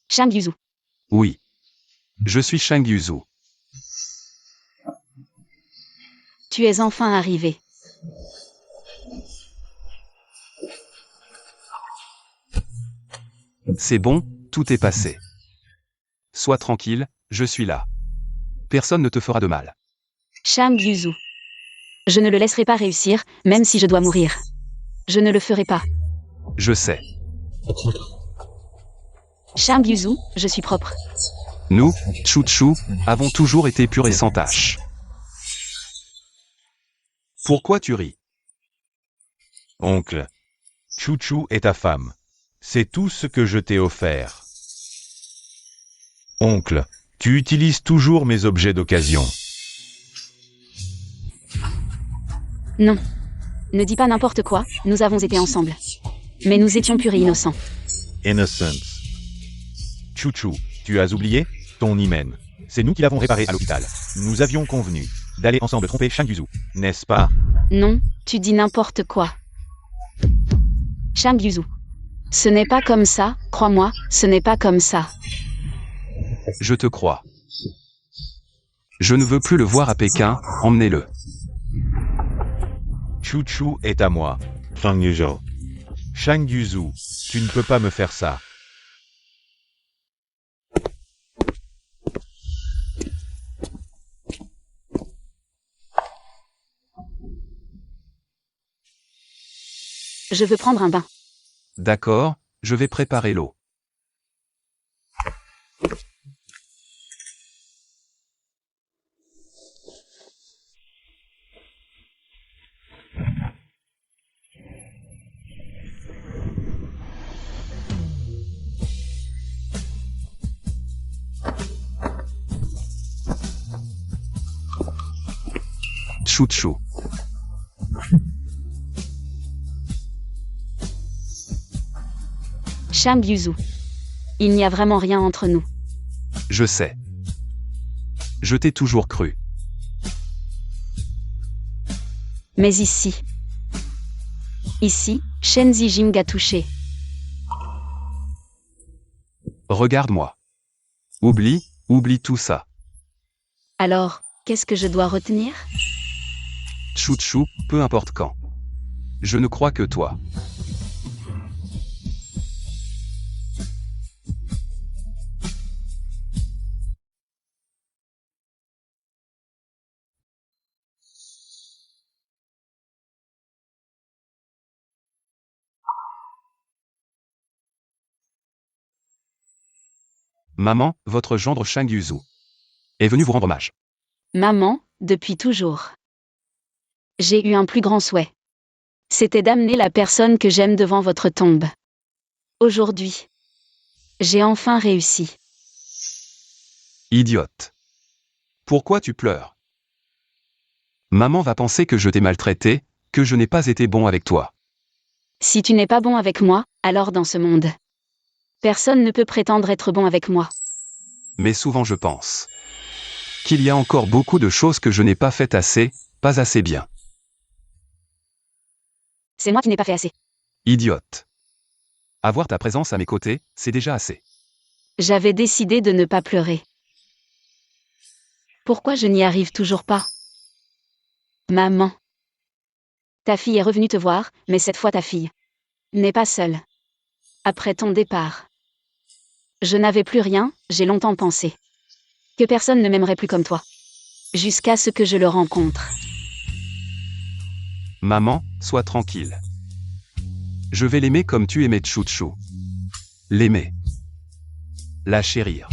Shang Yuzu. Oui. Je suis Shang Yuzu. Tu es enfin arrivé. C'est bon, tout est passé. Sois tranquille, je suis là. Personne ne te fera de mal. Shang Yuzu. Je ne le laisserai pas réussir, même si je dois mourir. Je ne le ferai pas. Je sais. Shang Yuzu, je suis propre. Nous, Chouchou, avons toujours été purs et sans tache. Pourquoi tu ris? Oncle. Chouchou est ta femme. C'est tout ce que je t'ai offert. Oncle, tu utilises toujours mes objets d'occasion. Non. Ne dis pas n'importe quoi, nous avons été ensemble. Mais nous étions purs et innocents. Innocence. Chouchou, tu as oublié? Ton hymen. C'est nous qui l'avons réparé à l'hôpital. Nous avions convenu d'aller ensemble tromper Shang Yuzu, n'est-ce pas? Non, tu dis n'importe quoi. Shang Yuzu. Ce n'est pas comme ça, crois-moi, ce n'est pas comme ça. Je te crois. Je ne veux plus le voir à Pékin, emmenez-le. Chouchou est à moi. Shang Yuzu. Shang Yuzu, tu ne peux pas me faire ça. Je veux prendre un bain. D'accord, je vais préparer l'eau. Chouchou. Shang Yuzu. Il n'y a vraiment rien entre nous. Je sais. Je t'ai toujours cru. Mais ici. Ici, Shen Zijing a touché. Regarde-moi. Oublie tout ça. Alors, qu'est-ce que je dois retenir? Chouchou, peu importe quand. Je ne crois que toi. Maman, votre gendre Shang Yuzu est venu vous rendre hommage. Maman, depuis toujours. J'ai eu un plus grand souhait. C'était d'amener la personne que j'aime devant votre tombe. Aujourd'hui. J'ai enfin réussi. Idiote. Pourquoi tu pleures? Maman va penser que je t'ai maltraité, que je n'ai pas été bon avec toi. Si tu n'es pas bon avec moi, alors dans ce monde. Personne ne peut prétendre être bon avec moi. Mais souvent je pense Qu'il y a encore beaucoup de choses que je n'ai pas faites assez, pas assez bien. C'est moi qui n'ai pas fait assez. Idiote. Avoir ta présence à mes côtés, c'est déjà assez. J'avais décidé de ne pas pleurer. Pourquoi je n'y arrive toujours pas? Maman. Ta fille est revenue te voir, mais cette fois ta fille n'est pas seule. Après ton départ. Je n'avais plus rien, j'ai longtemps pensé que personne ne m'aimerait plus comme toi. Jusqu'à ce que je le rencontre. Maman, sois tranquille. Je vais l'aimer comme tu aimais Chouchou. L'aimer. La chérir.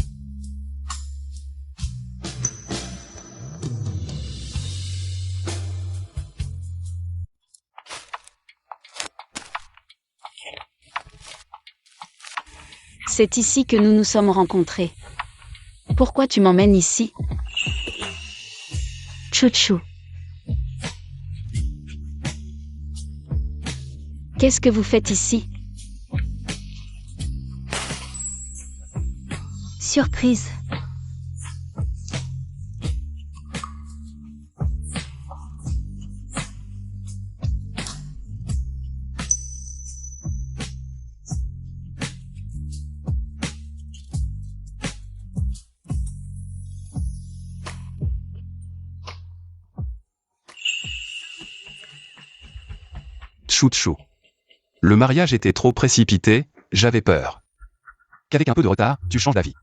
C'est ici que nous nous sommes rencontrés. Pourquoi tu m'emmènes ici? Chouchou. Qu'est-ce que vous faites ici? Surprise. Chouchou. Le mariage était trop précipité, j'avais peur qu'avec un peu de retard, tu changes d'avis.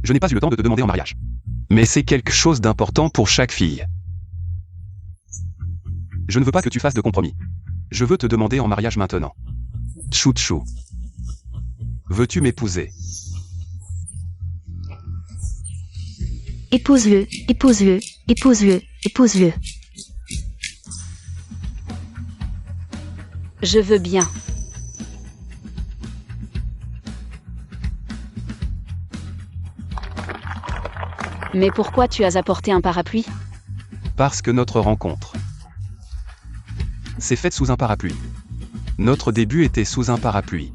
Je n'ai pas eu le temps de te demander en mariage. Mais c'est quelque chose d'important pour chaque fille. Je ne veux pas que tu fasses de compromis. Je veux te demander en mariage maintenant. Chouchou. Veux-tu m'épouser? Épouse-le, épouse-le, épouse-le, épouse-le. Je veux bien. Mais pourquoi tu as apporté un parapluie? Parce que notre rencontre s'est faite sous un parapluie. Notre début était sous un parapluie.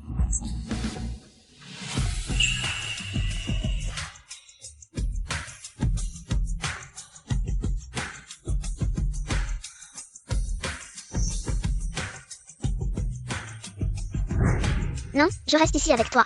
Non, je reste ici avec toi.